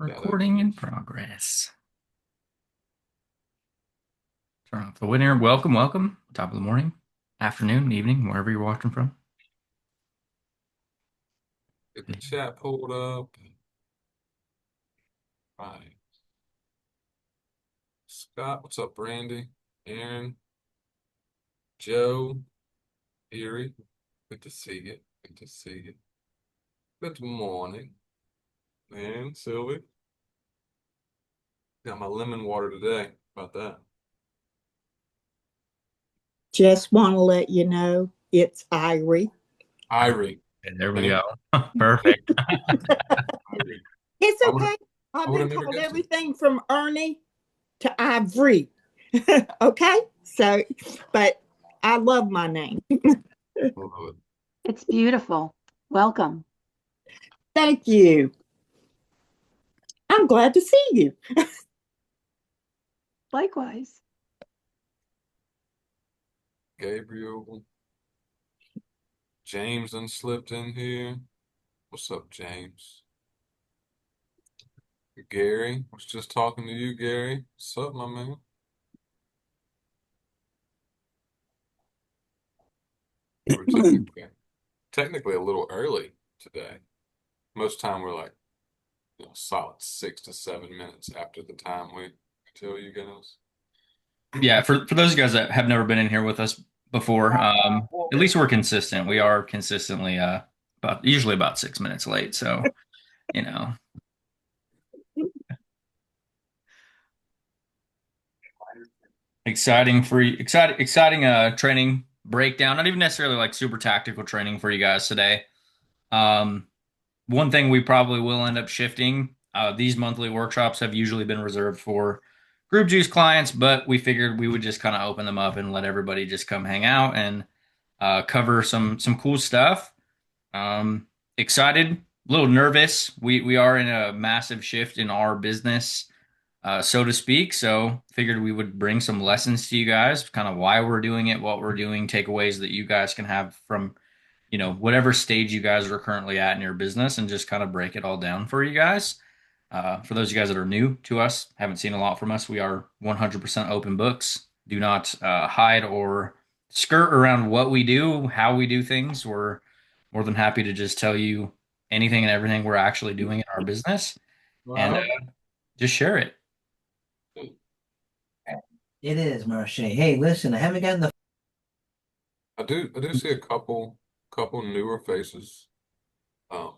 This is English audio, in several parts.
Recording in progress. Turn off the winner. Welcome, welcome. Top of the morning, afternoon, evening, wherever you're watching from. Get the chat pulled up. Right. Scott, what's up, Brandy? Aaron, Joe, Erie. Good to see you. Good to see you. Good morning. And Sylvie. Got my lemon water today. How about that? Just want to let you know it's Irie. Irie. And there we Okay. go. Perfect. Irie. It's I would have okay. I I've would been have never called guessed it. everything from Ernie to Ivory. Okay. So, but I love my name. I love it. It's beautiful. Welcome. Thank you. I'm glad to see you. Likewise. Gabriel. James done slipped in here. What's up, James? Gary. Was just talking to you, Gary. What's up, my man? We're technically a little early today. Most time we're like, solid 6 to 7 minutes after the time we tell you guys. Yeah, for those of you guys that have never been in here with us before, at least we're consistent. We are consistently about usually about 6 minutes late. So, you know, exciting training breakdown. Not even necessarily like super tactical training for you guys today. Um, One thing we probably will end up shifting, these monthly workshops have usually been reserved for group juice clients, but we figured we would just kind of open them up and let everybody just come hang out and cover some cool stuff. Excited, a little nervous. We are in a massive shift in our business, so to speak. So figured we would bring some lessons to you guys, kind of why we're doing it, what we're doing, takeaways that you guys can have from whatever stage you guys are currently at in your business and just kind of break it all down for you guys. For those of you guys that are new to us, haven't seen a lot from us, we are 100% open books. Do not hide or skirt around what we do, how we do things. We're more than happy to just tell you anything and everything we're actually doing in our business and Well, just share it. It is, Marche. Hey, listen, I haven't gotten the I do see a couple newer faces. Um,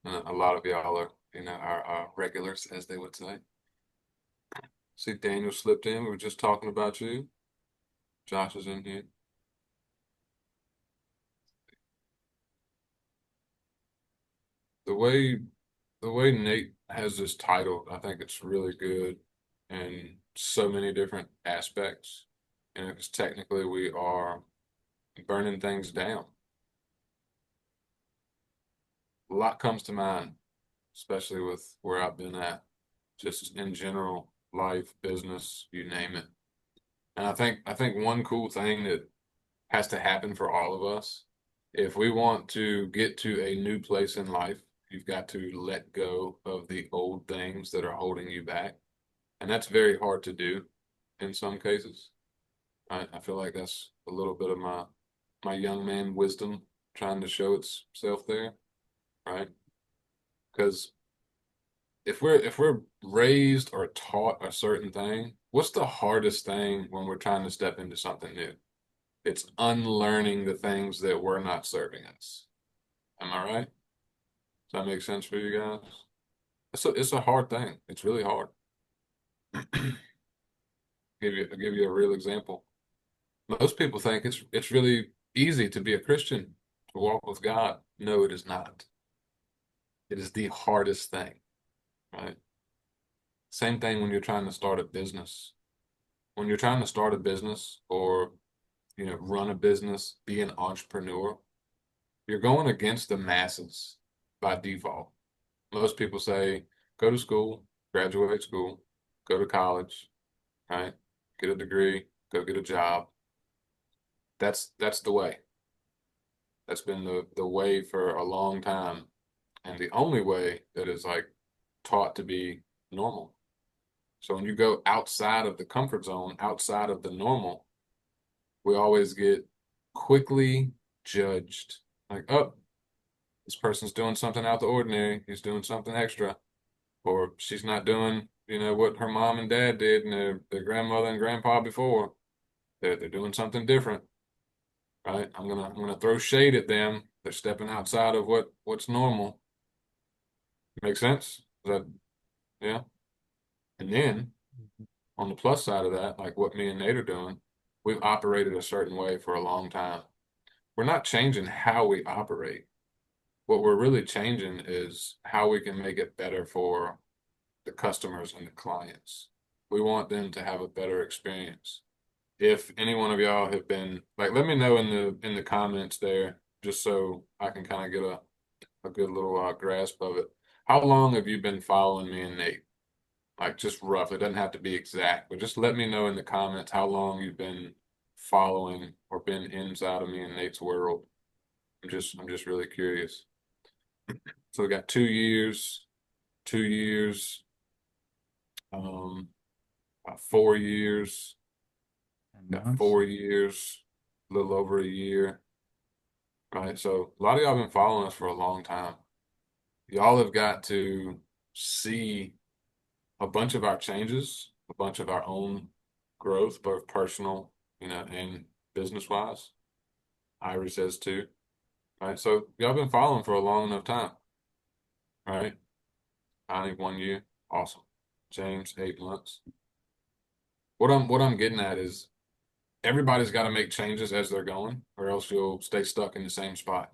and a lot of y'all are, our regulars, as they would say. See, Daniel slipped in. We were just talking about you. Josh is in here. The way the way Nate has this title, I think it's really good in so many different aspects. And because technically we are burning things down. A lot comes to mind, especially with where I've been at, just in general, life, business, you name it. And I think one cool thing that has to happen for all of us, if we want to get to a new place in life, you've got to let go of the old things that are holding you back. And that's very hard to do in some cases. I feel like that's a little bit of my young man wisdom trying to show itself there, right? Because if we're raised or taught a certain thing, what's the hardest thing when we're trying to step into something new? It's unlearning the things that were not serving us. Am I right? Does that make sense for you guys? It's a hard thing. It's really hard. I'll give you a real example. Most people think it's really easy to be a Christian, to walk with God. No, it is not. It is the hardest thing, right? Same thing when you're trying to start a business. When you're trying to start a business or, run a business, be an entrepreneur, you're going against the masses by default. Most people say, go to school, graduate school, go to college, right? Get a degree, go get a job. That's the way. That's been the way for a long time. And the only way that is like taught to be normal. So when you go outside of the comfort zone, outside of the normal, we always get quickly judged. Like, oh, this person's doing something out the ordinary. He's doing something extra. Or she's not doing, what her mom and dad did and their grandmother and grandpa before. They're doing something different, right? I'm gonna throw shade at them. They're stepping outside of what's normal. Make sense? Is that, yeah? And then on the plus side of that, like what me and Nate are doing, we've operated a certain way for a long time. We're not changing how we operate. What we're really changing is how we can make it better for the customers and the clients. We want them to have a better experience. If any one of y'all have been like, let me know in the comments there, just so I can kind of get a good little grasp of it. How long have you been following me and Nate? Like just roughly, it doesn't have to be exact, but just let me know in the comments how long you've been following or been inside of me and Nate's world. I'm just really curious. So we got 2 years, 2 years, about 4 years, got 4 years, a little over a year. Right. So a lot of y'all been following us for a long time. Y'all have got to see a bunch of our changes, a bunch of our own growth, both personal, and business wise. Irie says too. Right. So y'all been following for a long enough time. Right. Connie, 1 year. Awesome. James, 8 months. What I'm getting at is everybody's got to make changes as they're going, or else you'll stay stuck in the same spot.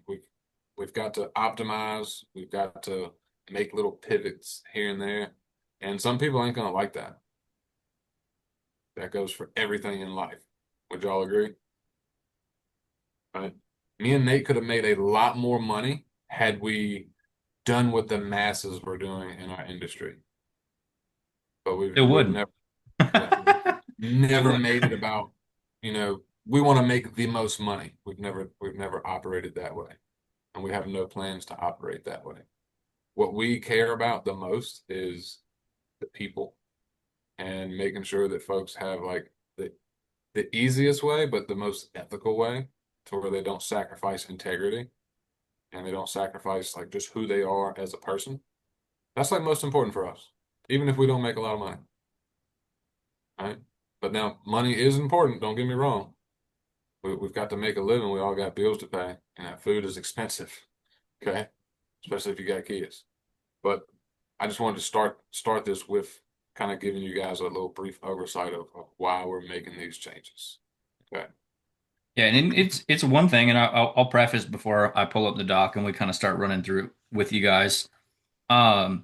We've got to optimize. We've got to make little pivots here and there. And some people ain't going to like that. That goes for everything in life. Would y'all agree? Right? Me and Nate could have made a lot more money had we done what the masses were doing in our industry. But It would. never made it about, we want to make the most money. We've never operated that way. And we have no plans to operate that way. What we care about the most is the people and making sure that folks have like the easiest way, but the most ethical way to where they don't sacrifice integrity and they don't sacrifice like just who they are as a person. That's like most important for us, even if we don't make a lot of money. Right? But now money is important. Don't get me wrong. We've got to make a living. We all got bills to pay, and that food is expensive. Okay, especially if you got kids. But I just wanted to start this with kind of giving you guys a little brief oversight of why we're making these changes. Okay. Yeah, and it's one thing, and I'll preface before I pull up the doc and we kind of start running through with you guys. And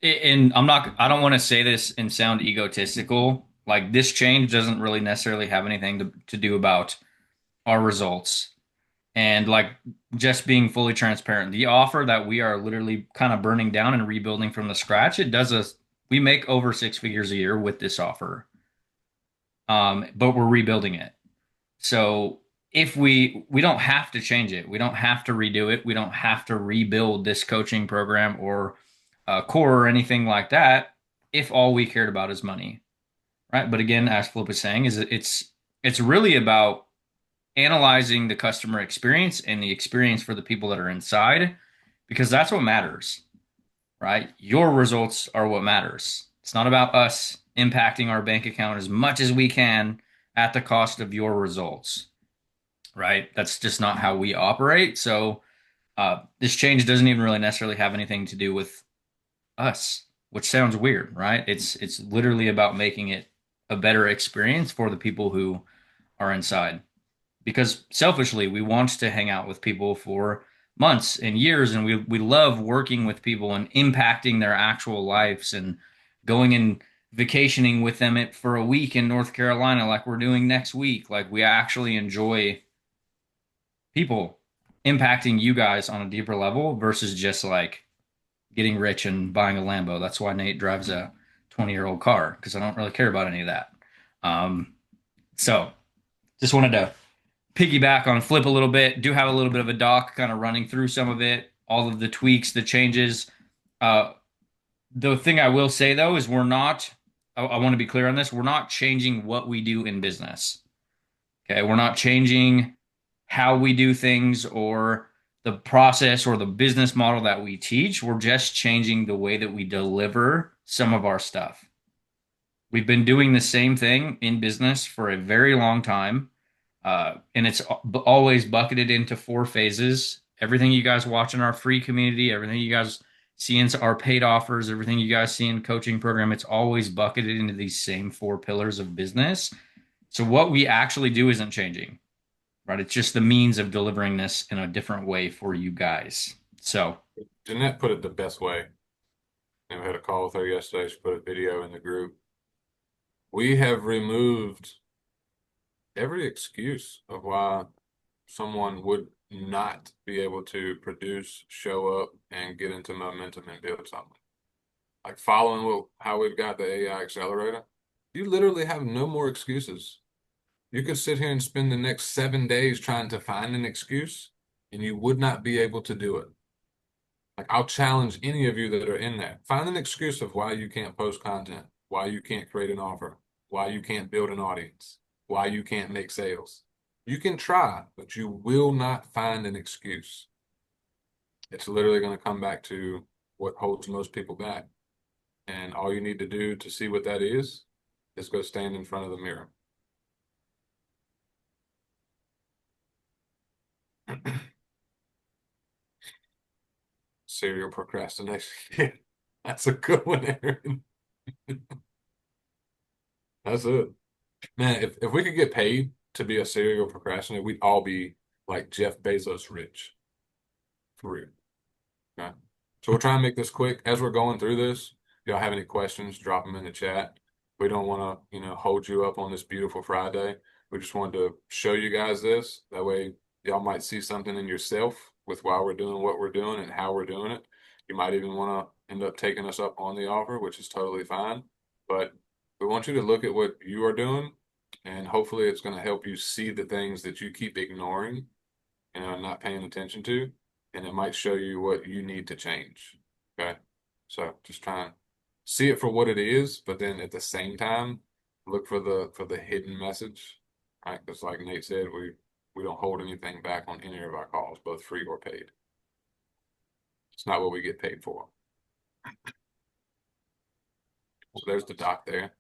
I don't want to say this and sound egotistical. Like this change doesn't really necessarily have anything to do about our results. And like just being fully transparent, the offer that we are literally kind of burning down and rebuilding from the scratch, we make over 6 figures a year with this offer. But we're rebuilding it. So if we don't have to change it, we don't have to redo it, we don't have to rebuild this coaching program or core or anything like that if all we cared about is money, right? But again, as Flip is saying, it's really about analyzing the customer experience and the experience for the people that are inside, because that's what matters, right? Your results are what matters. It's not about us impacting our bank account as much as we can at the cost of your results, right? That's just not how we operate. So this change doesn't even really necessarily have anything to do with us, which sounds weird, right? It's literally about making it a better experience for the people who are inside. Because selfishly, we want to hang out with people for months and years, and we love working with people and impacting their actual lives and going and vacationing with them for a week in North Carolina like we're doing next week. Like we actually enjoy people impacting you guys on a deeper level versus just like getting rich and buying a Lambo. That's why Nate drives a 20-year-old car, because I don't really care about any of that. So just wanted to piggyback on Flip a little bit. Do have a little bit of a doc kind of running through some of it, all of the tweaks, the changes. The thing I will say though is I want to be clear on this. We're not changing what we do in business. Okay. We're not changing how we do things or the process or the business model that we teach. We're just changing the way that we deliver some of our stuff. We've been doing the same thing in business for a very long time. And it's always bucketed into 4 phases. Everything you guys watch in our free community, everything you guys see in our paid offers, everything you guys see in coaching program, it's always bucketed into these same 4 pillars of business. So what we actually do isn't changing, right? It's just the means of delivering this in a different way for you guys. So Jeanette put it the best way. And we had a call with her yesterday. She put a video in the group. We have removed every excuse of why someone would not be able to produce, show up, and get into momentum and build something. Like following how we've got the AI accelerator, you literally have no more excuses. You could sit here and spend the next 7 days trying to find an excuse, and you would not be able to do it. Like, I'll challenge any of you that are in there. Find an excuse of why you can't post content, why you can't create an offer, why you can't build an audience, why you can't make sales. You can try, but you will not find an excuse. It's literally going to come back to what holds most people back. And all you need to do to see what that is go stand in front of the mirror. Serial procrastination. Yeah, that's a good one, Aaron. That's it. Man, if we could get paid to be a serial procrastinator, we'd all be like Jeff Bezos rich. For real. Okay. So we'll try and make this quick. As we're going through this, if y'all have any questions, drop them in the chat. We don't want to, hold you up on this beautiful Friday. We just wanted to show you guys this. That way y'all might see something in yourself with why we're doing what we're doing and how we're doing it. You might even want to end up taking us up on the offer, which is totally fine. But we want you to look at what you are doing, and hopefully it's going to help you see the things that you keep ignoring, and not paying attention to, and it might show you what you need to change. Okay. So just try and see it for what it is, but then at the same time, look for the hidden message. Right? Because like Nate said, we don't hold anything back on any of our calls, both free or paid. It's not what we get paid for. So there's the doc there.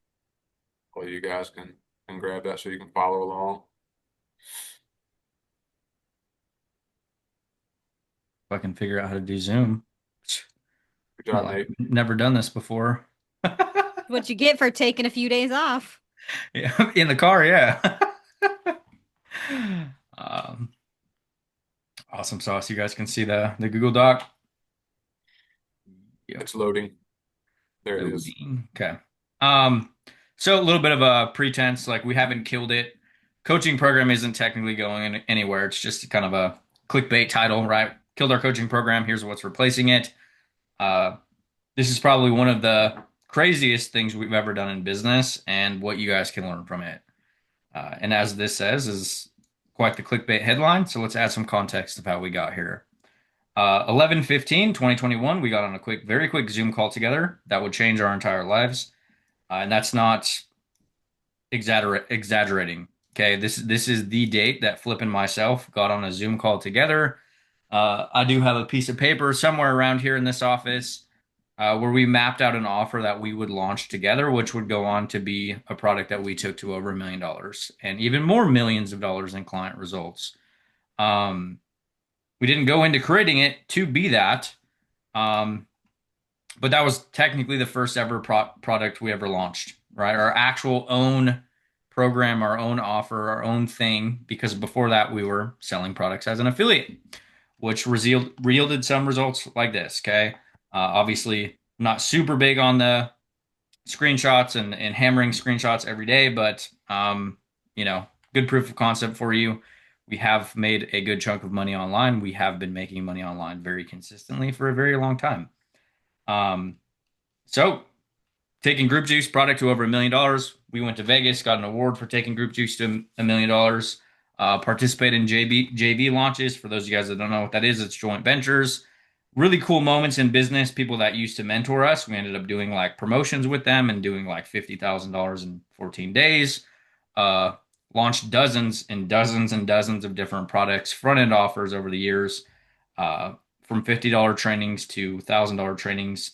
All you guys can grab that so you can follow along. if I can figure out how to do Zoom. Good job, Well, Nate. I've never done this before. What you get for taking a few days off. Yeah, in the car, yeah. Awesome sauce. You guys can see the Google Doc. Yep. It's loading. There it is. Okay. So a little bit of a pretense, like we haven't killed it. Coaching program isn't technically going anywhere. It's just kind of a clickbait title, right? Killed our coaching program. Here's what's replacing it. This is probably one of the craziest things we've ever done in business, and what you guys can learn from it. And as this says, is quite the clickbait headline. So let's add some context of how we got here. 11/15/2021, we got on a very quick Zoom call together that would change our entire lives. And that's not exaggerating. Okay, this is the date that Flip and myself got on a Zoom call together. I do have a piece of paper somewhere around here in this office where we mapped out an offer that we would launch together, which would go on to be a product that we took to over $1 million and even more millions of dollars in client results. We didn't go into creating it to be that, but that was technically the first ever product we ever launched, right? Our actual own program, our own offer, our own thing, because before that we were selling products as an affiliate, which yielded some results like this, okay? Obviously not super big on the screenshots and hammering screenshots every day, but, good proof of concept for you. We have made a good chunk of money online. We have been making money online very consistently for a very long time. So taking Group Juice product to over $1 million. We went to Vegas, got an award for taking Group Juice to $1 million. Participate in JV launches. For those of you guys that don't know what that is, it's joint ventures really cool moments in business. People that used to mentor us, we ended up doing like promotions with them and doing like $50,000 in 14 days. Uh, Launched dozens and dozens and dozens of different products, front end offers over the years, uh, from $50 trainings to $1,000 trainings,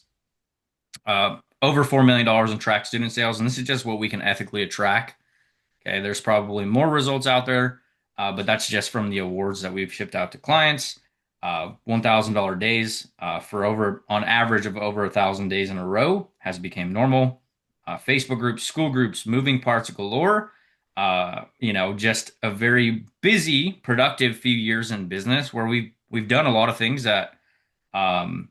over $4 million in track student sales. And this is just what we can ethically attract. Okay, there's probably more results out there, but that's just from the awards that we've shipped out to clients. $1,000 days for over, on average of over 1,000 days in a row has become normal. Facebook groups, school groups, moving parts galore. Just a very busy, productive few years in business where we've done a lot of things that um,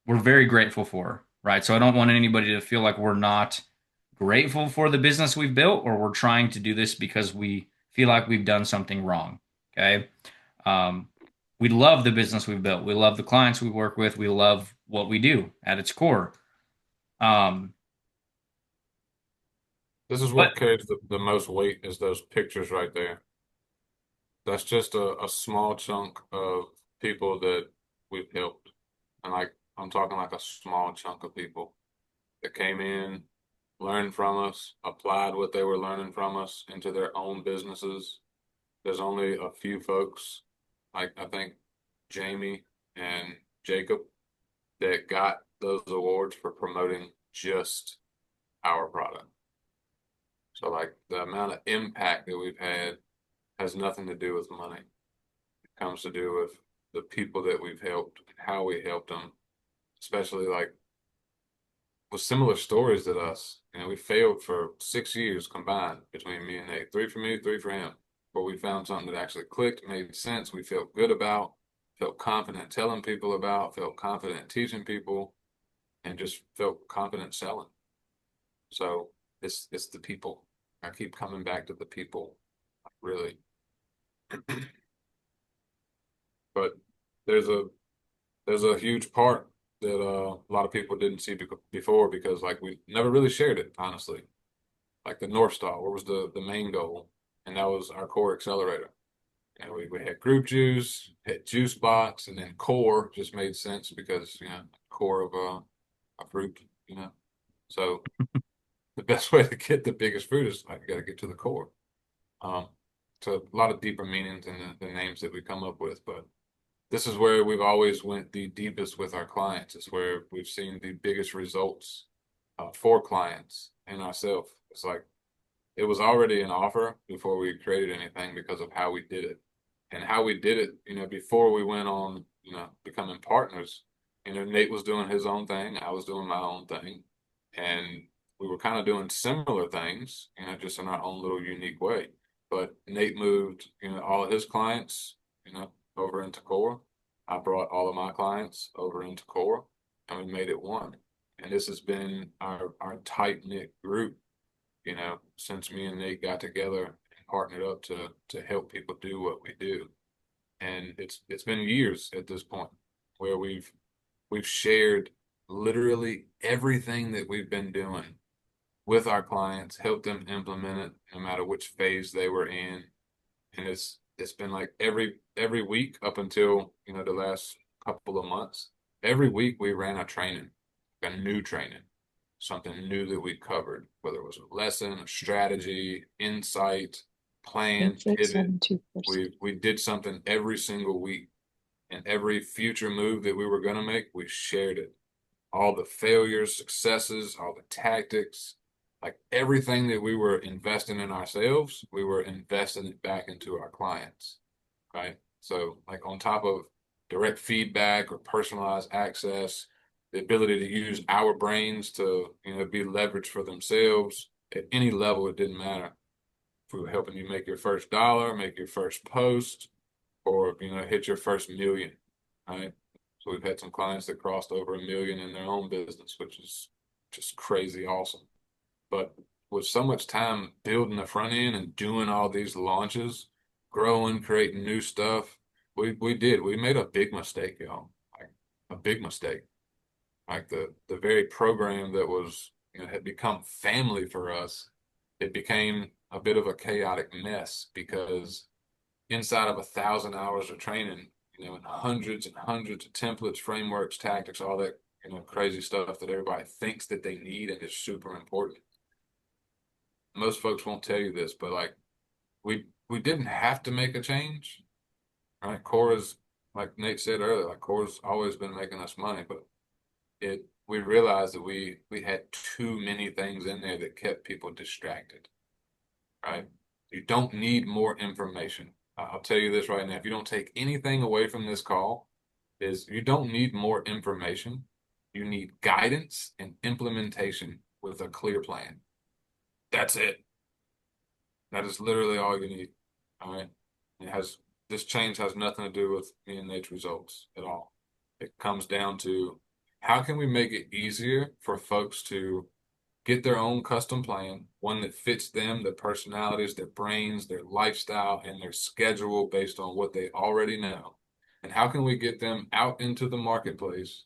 we're very grateful for, right? So I don't want anybody to feel like we're not grateful for the business we've built or we're trying to do this because we feel like we've done something wrong. Okay. Um, we love the business we've built. We love the clients we work with. We love what we do at its core. Um, This is but what carries the most weight is those pictures right there. That's just a small chunk of people that we've helped. And like, I'm talking like a small chunk of people that came in, learned from us, applied what they were learning from us into their own businesses. There's only a few folks, like I think Jamie and Jacob, that got those awards for promoting just our product. So like the amount of impact that we've had has nothing to do with money. It comes to do with the people that we've helped, how we helped them, especially like with similar stories to us. We failed for 6 years combined between me and Nate. 3 for me, 3 for him. But we found something that actually clicked, made sense, we felt good about, felt confident telling people about, felt confident teaching people, and just felt confident selling. So it's the people. I keep coming back to the people, really. But there's a huge part that a lot of people didn't see before because like we never really shared it, honestly. Like the North Star, what was the main goal? And that was our core accelerator. And we had group juice, had juice box, and then core just made sense because core of a fruit, So the best way to get the biggest fruit is like you got to get to the core. Um, so a lot of deeper meanings in the names that we come up with, but this is where we've always went the deepest with our clients. It's where we've seen the biggest results for clients and ourselves. It's like it was already an offer before we created anything because of how we did it. And how we did it, before we went on, becoming partners, Nate was doing his own thing, I was doing my own thing. And we were kind of doing similar things, just in our own little unique way. But Nate moved, all of his clients, over into Core. I brought all of my clients over into Core, and we made it one. And this has been our tight knit group, since me and Nate got together and partnered up to help people do what we do. And it's been years at this point where we've shared literally everything that we've been doing with our clients, helped them implement it no matter which phase they were in. And it's been like every week up until the last couple of months. Every week we ran a training, a new training, something new that we covered, whether it was a lesson, a strategy, insight, plan, pivot. We did something every single week, and every future move that we were going to make, we shared it. All the failures, successes, all the tactics, like everything that we were investing in ourselves, we were investing it back into our clients, right? So like on top of direct feedback or personalized access, the ability to use our brains to, be leveraged for themselves at any level, it didn't matter. If we were helping you make your first dollar, make your first post, or, hit your first million, right? So we've had some clients that crossed over 1 million in their own business, which is just crazy awesome. But with so much time building the front end and doing all these launches, growing, creating new stuff, we made a big mistake, y'all. Like a big mistake. Like the very program that was, had become family for us, it became a bit of a chaotic mess because inside of 1,000 hours of training, and hundreds and hundreds of templates, frameworks, tactics, all that, crazy stuff that everybody thinks that they need and is super important. Most folks won't tell you this, but like we didn't have to make a change, right? Cora's, like Nate said earlier, like Cora's always been making us money, but we realized that we had too many things in there that kept people distracted, right? You don't need more information. I'll tell you this right now. If you don't take anything away from this call, is you don't need more information. You need guidance and implementation with a clear plan. That's it. That is literally all you need. All right. This change has nothing to do with me and Nate's results at all. It comes down to how can we make it easier for folks to get their own custom plan, one that fits them, their personalities, their brains, their lifestyle, and their schedule based on what they already know. And how can we get them out into the marketplace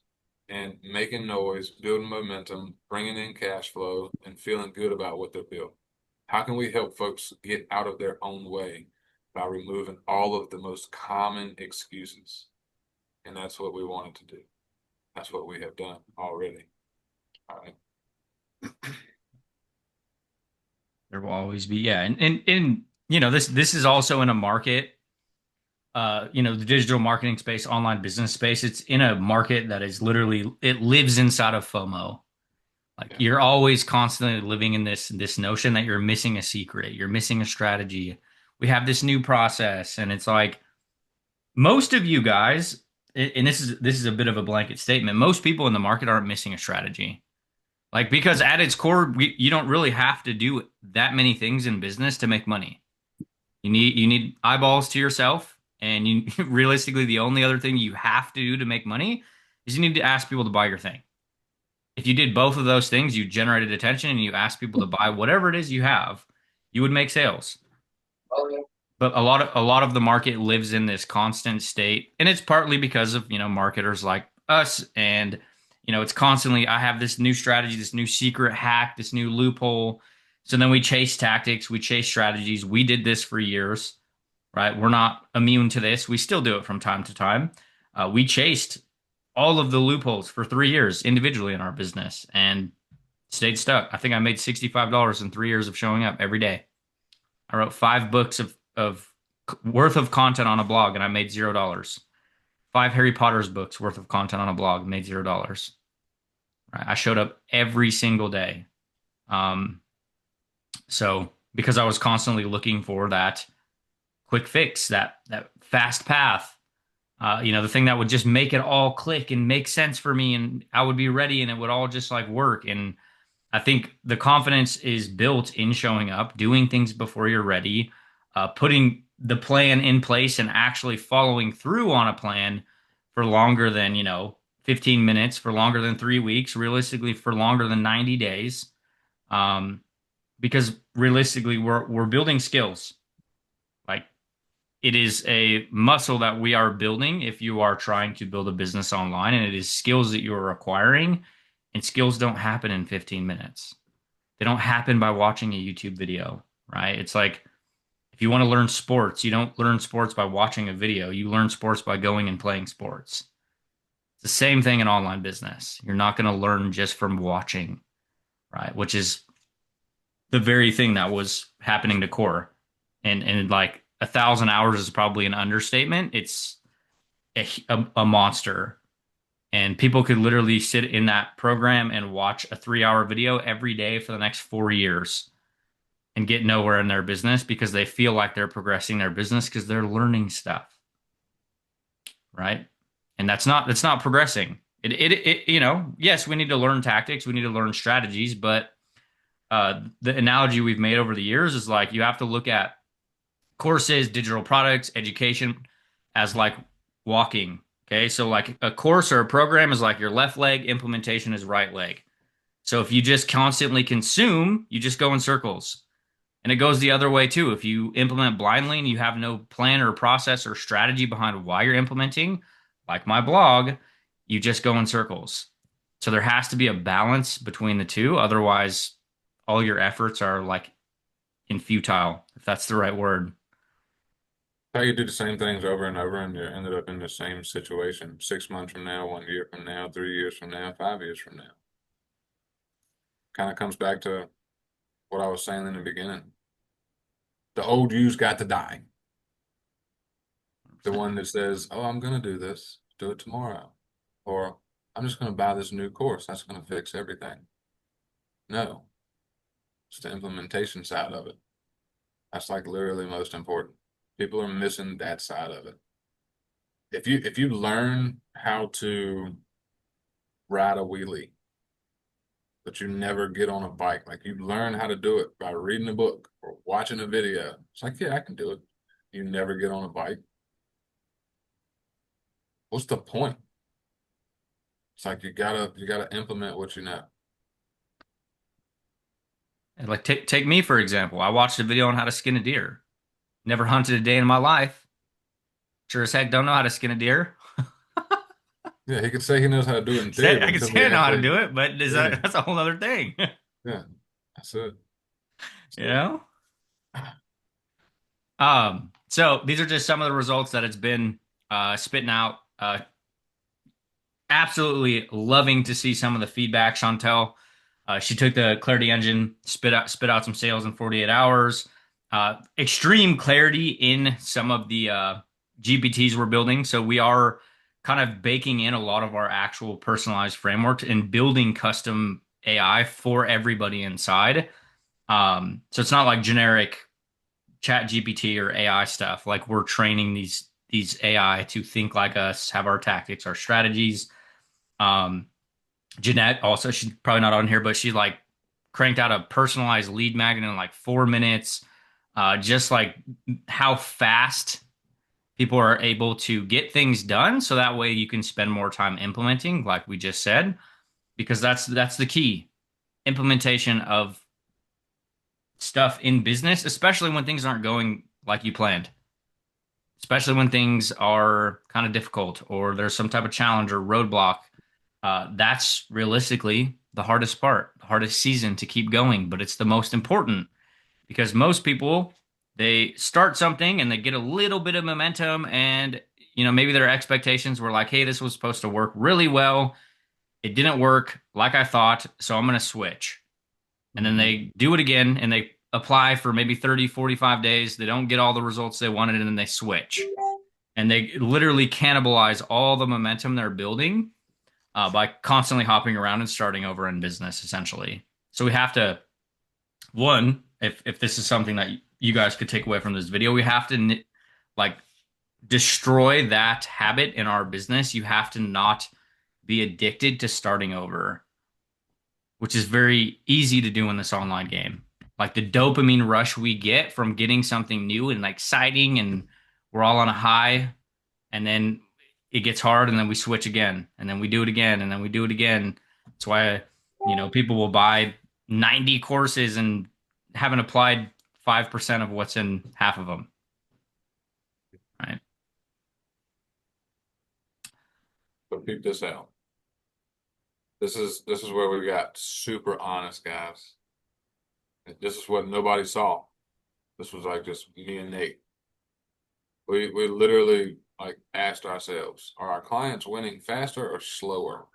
and making noise, building momentum, bringing in cash flow, and feeling good about what they're building? How can we help folks get out of their own way by removing all of the most common excuses? And that's what we wanted to do. That's what we have done already. All right. There will always be, yeah. And this is also in a market, the digital marketing space, online business space. It's in a market that is literally, it lives inside of FOMO. Like you're always constantly living in this notion that you're missing a secret, you're missing a strategy. We have this new process, and it's like most of you guys, and this is a bit of a blanket statement. Most people in the market aren't missing a strategy. Like, because at its core, you don't really have to do that many things in business to make money. You need eyeballs to yourself, and you realistically, the only other thing you have to do to make money is you need to ask people to buy your thing. If you did both of those things, you generated attention and you asked people to buy whatever it is you have, you would make sales. But a lot of the market lives in this constant state, and it's partly because of marketers like us, and it's constantly, I have this new strategy, this new secret hack, this new loophole. So then we chase tactics, we chase strategies. We did this for years, right? We're not immune to this. We still do it from time to time. We chased all of the loopholes for 3 years individually in our business and stayed stuck. I think I made $65 in 3 years of showing up every day. I wrote 5 books of worth of content on a blog, and I made $0. 5 Harry Potter's books worth of content on a blog, made $0. Right? I showed up every single day. So because I was constantly looking for that quick fix, that fast path, the thing that would just make it all click and make sense for me, and I would be ready and it would all just like work. And I think the confidence is built in showing up, doing things before you're ready, putting the plan in place and actually following through on a plan for longer than, 15 minutes, for longer than 3 weeks, realistically for longer than 90 days. Because realistically we're building skills. Like, it is a muscle that we are building if you are trying to build a business online, and it is skills that you are acquiring, and skills don't happen in 15 minutes. They don't happen by watching a YouTube video, right? It's like, if you want to learn sports, you don't learn sports by watching a video. You learn sports by going and playing sports. It's the same thing in online business. You're not going to learn just from watching, right? Which is the very thing that was happening to Core. And like 1,000 hours is probably an understatement. It's a monster. And people could literally sit in that program and watch a 3-hour video every day for the next 4 years and get nowhere in their business because they feel like they're progressing their business because they're learning stuff. Right? And that's not progressing. Yes, we need to learn tactics, we need to learn strategies, but the analogy we've made over the years is like, you have to look at courses, digital products, education as like walking. Okay. So like a course or a program is like your left leg, implementation is right leg. So if you just constantly consume, you just go in circles. And it goes the other way too. If you implement blindly and you have no plan or process or strategy behind why you're implementing, like my blog, you just go in circles. So there has to be a balance between the two. Otherwise, all your efforts are like infutile, if that's the right word. How you do the same things over and over and you ended up in the same situation 6 months from now, 1 year from now, 3 years from now, 5 years from now. Kind of comes back to what I was saying in the beginning. The old you's got to die. The one that says, "Oh, I'm gonna do this, do it tomorrow," or "I'm just gonna buy this new course, that's gonna fix everything." No, it's the implementation side of it. That's like literally most important. People are missing that side of it. If you learn how to ride a wheelie, but you never get on a bike, like you learn how to do it by reading a book or watching a video. It's like, yeah, I can do it. You never get on a bike. What's the point? It's like you gotta implement what you know. And like take me for example. I watched a video on how to skin a deer. Never hunted a day in my life. Sure as heck don't know how to skin a deer. Yeah, he could say he knows how to do it in theory, Say, but I can until he say I know how to actually, do it, but yeah, that's a whole other thing. yeah, that's it. You know? So these are just some of the results that it's been spitting out. Absolutely loving to see some of the feedback, Chantel. She took the Clarity Engine, spit out some sales in 48 hours. Extreme clarity in some of the GPTs we're building. So we are kind of baking in a lot of our actual personalized frameworks and building custom AI for everybody inside. So it's not like generic chat GPT or AI stuff. Like we're training these AI to think like us, have our tactics, our strategies. Um, Jeanette also, she's probably not on here, but she like cranked out a personalized lead magnet in like 4 minutes. Just like how fast people are able to get things done, so that way you can spend more time implementing, like we just said, because that's the key. Implementation of stuff in business, especially when things aren't going like you planned, especially when things are kind of difficult or there's some type of challenge or roadblock. That's realistically the hardest part, the hardest season to keep going, but it's the most important because most people they start something and they get a little bit of momentum and maybe their expectations were like, hey, this was supposed to work really well. It didn't work like I thought, so I'm going to switch. And then they do it again and they apply for maybe 30, 45 days. They don't get all the results they wanted and then they switch. And they literally cannibalize all the momentum they're building by constantly hopping around and starting over in business, essentially. So we have to, one, if this is something that you guys could take away from this video, we have to like destroy that habit in our business. You have to not be addicted to starting over, which is very easy to do in this online game. Like the dopamine rush we get from getting something new and exciting, and we're all on a high, and then it gets hard, and then we switch again, and then we do it again, and then we do it again. That's why, people will buy 90 courses and haven't applied 5% of what's in half of them. Right. But peep this out. This is where we got super honest, guys. This is what nobody saw. This was like just me and Nate. We literally like asked ourselves, are our clients winning faster or slower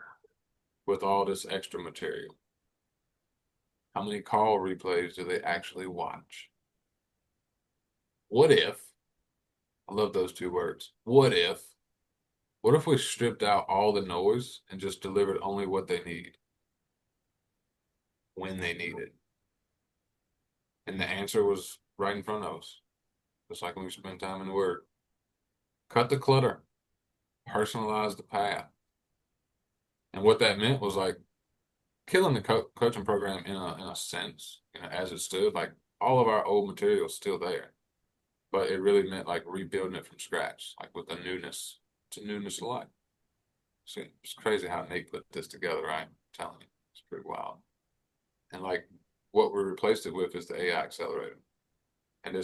with all this extra material? How many call replays do they actually watch? What if, I love those two words, what if we stripped out all the noise and just delivered only what they need when they need it? And the answer was right in front of us, just like when we spend time in the Word. Cut the clutter, personalize the path. And what that meant was like killing the coaching program in a sense, as it stood. Like all of our old material is still there, but it really meant like rebuilding it from scratch, like with a newness. It's a newness of life. So it's crazy how Nate put this together, right? I'm telling you, it's pretty wild. And like what we replaced it with is the AI accelerator. And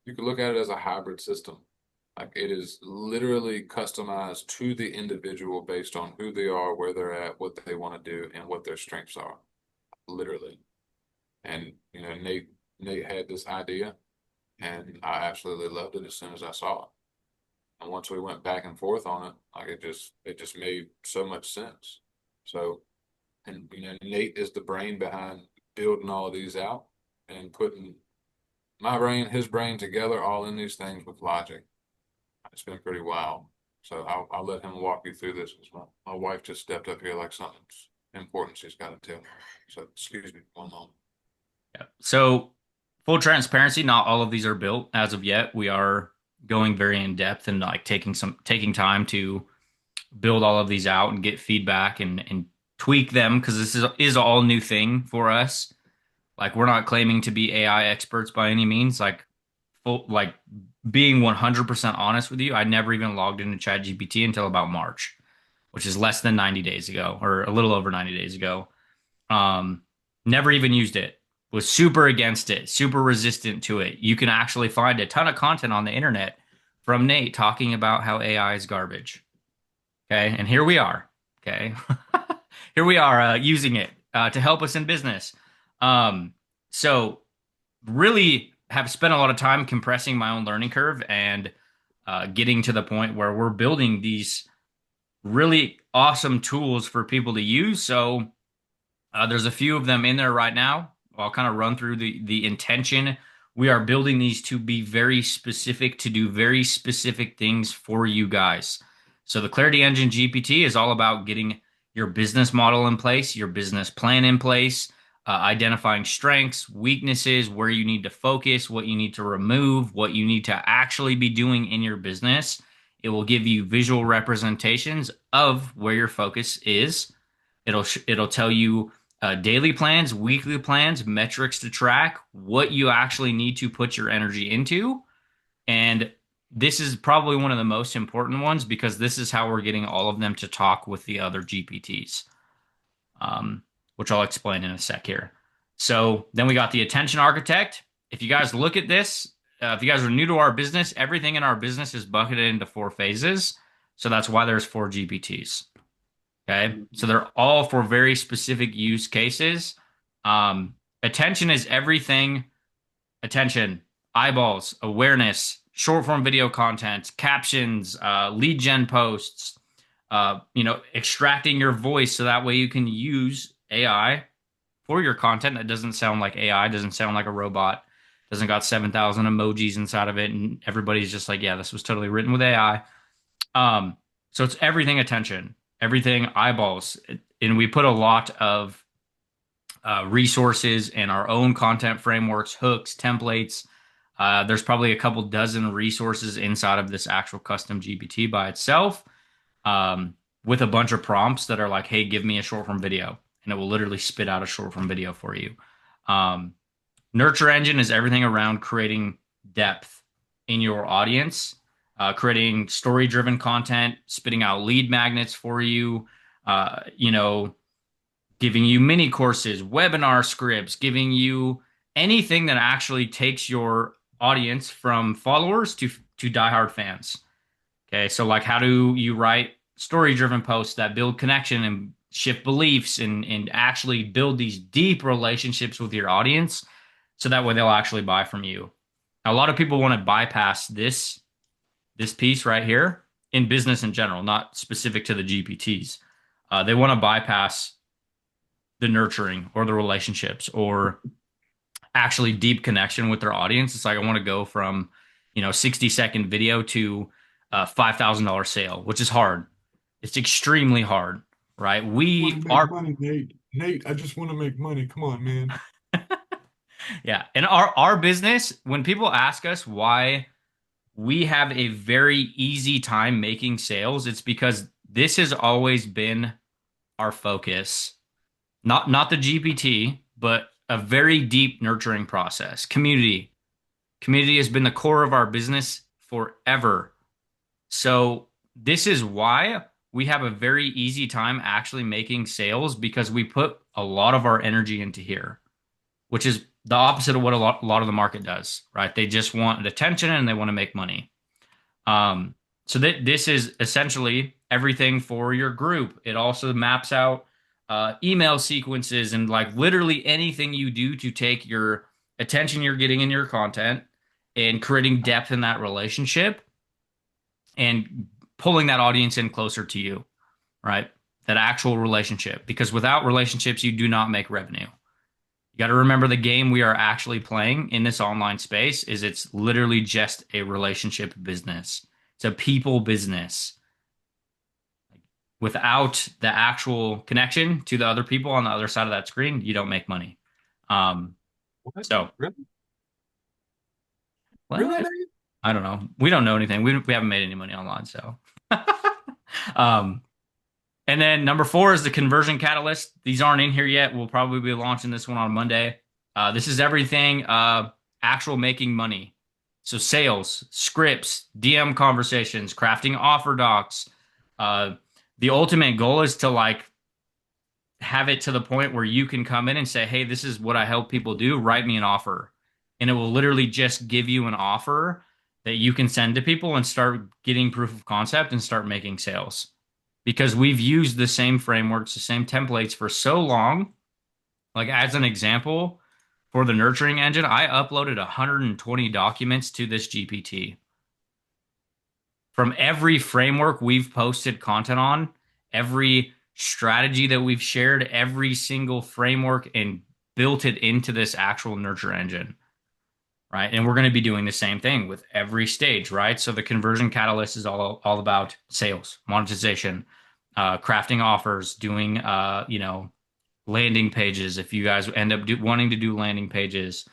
you could look at it as a hybrid system. Like it is literally customized to the individual based on who they are, where they're at, what they want to do, and what their strengths are. Literally. And Nate had this idea and I absolutely loved it as soon as I saw it. And once we went back and forth on it, like it just made so much sense. So, and Nate is the brain behind building all of these out and putting my brain, his brain together, all in these things with logic. It's been pretty wild. So I'll let him walk you through this as well. My wife just stepped up here like something's important she's got to tell me. So excuse me one moment. Yeah. So full transparency, not all of these are built as of yet. We are going very in depth and like taking time to build all of these out and get feedback and tweak them because this is all new thing for us. Like we're not claiming to be AI experts by any means. Like being 100% honest with you, I never even logged into ChatGPT until about March, which is less than 90 days ago or a little over 90 days ago. Never even used it. Was super against it, super resistant to it. You can actually find a ton of content on the internet from Nate talking about how AI is garbage. Okay. And here we are. Okay. Here we are using it to help us in business. So really have spent a lot of time compressing my own learning curve and getting to the point where we're building these really awesome tools for people to use. So there's a few of them in there right now. I'll kind of run through the intention. We are building these to be very specific, to do very specific things for you guys. So the Clarity Engine GPT is all about getting your business model in place, your business plan in place, identifying strengths, weaknesses, where you need to focus, what you need to remove, what you need to actually be doing in your business. It will give you visual representations of where your focus is. It'll tell you daily plans, weekly plans, metrics to track, what you actually need to put your energy into. And this is probably one of the most important ones because this is how we're getting all of them to talk with the other GPTs, which I'll explain in a sec here. So then we got the Attention Architect. If you guys look at this, if you guys are new to our business, everything in our business is bucketed into 4 phases. So that's why there's 4 GPTs. Okay. So they're all for very specific use cases. Attention is everything. Attention, eyeballs, awareness, short form video content, captions, lead gen posts, extracting your voice so that way you can use AI for your content that doesn't sound like AI, doesn't sound like a robot, doesn't got 7,000 emojis inside of it. And everybody's just like, yeah, this was totally written with AI. So it's everything attention, everything eyeballs. And we put a lot of resources in our own content frameworks, hooks, templates. There's probably a couple dozen resources inside of this actual custom GPT by itself, with a bunch of prompts that are like, hey, give me a short form video. And it will literally spit out a short form video for you. Nurture Engine is everything around creating depth in your audience, creating story-driven content, spitting out lead magnets for you, giving you mini courses, webinar scripts, giving you anything that actually takes your audience from followers to diehard fans. Okay, so like how do you write story-driven posts that build connection and shift beliefs and actually build these deep relationships with your audience so that way they'll actually buy from you. Now, a lot of people want to bypass this piece right here in business in general, not specific to the GPTs. They want to bypass the nurturing or the relationships or actually deep connection with their audience. It's like I want to go from 60-second video to a $5,000 sale, which is hard. It's extremely hard, right? We are money, Nate, I just want to make money. Come on, man. Yeah. And our business, when people ask us why we have a very easy time making sales, it's because this has always been our focus. Not the GPT, but a very deep nurturing process. Community has been the core of our business forever. So this is why we have a very easy time actually making sales, because we put a lot of our energy into here, which is the opposite of what a lot of the market does, right? They just want attention and they want to make money. So this is essentially everything for your group. It also maps out email sequences and like literally anything you do to take your attention you're getting in your content and creating depth in that relationship and pulling that audience in closer to you, right? That actual relationship. Because without relationships, you do not make revenue. You got to remember the game we are actually playing in this online space is it's literally just a relationship business. It's a people business. Without the actual connection to the other people on the other side of that screen, you don't make money. So Really? well, Really? I don't know. We don't know anything. We haven't made any money online, so. um, and then number 4 is the conversion catalyst. These aren't in here yet. We'll probably be launching this one on Monday. This is everything actual making money. So sales, scripts, DM conversations, crafting offer docs. The ultimate goal is to like have it to the point where you can come in and say, hey, this is what I help people do. Write me an offer. And it will literally just give you an offer that you can send to people and start getting proof of concept and start making sales. Because we've used the same frameworks, the same templates for so long. Like as an example, for the nurturing engine, I uploaded 120 documents to this GPT. From every framework we've posted content on, every strategy that we've shared, every single framework and built it into this actual nurture engine, right? And we're going to be doing the same thing with every stage, right? So the conversion catalyst is all about sales, monetization, crafting offers, doing, landing pages. If you guys end up wanting to do landing pages,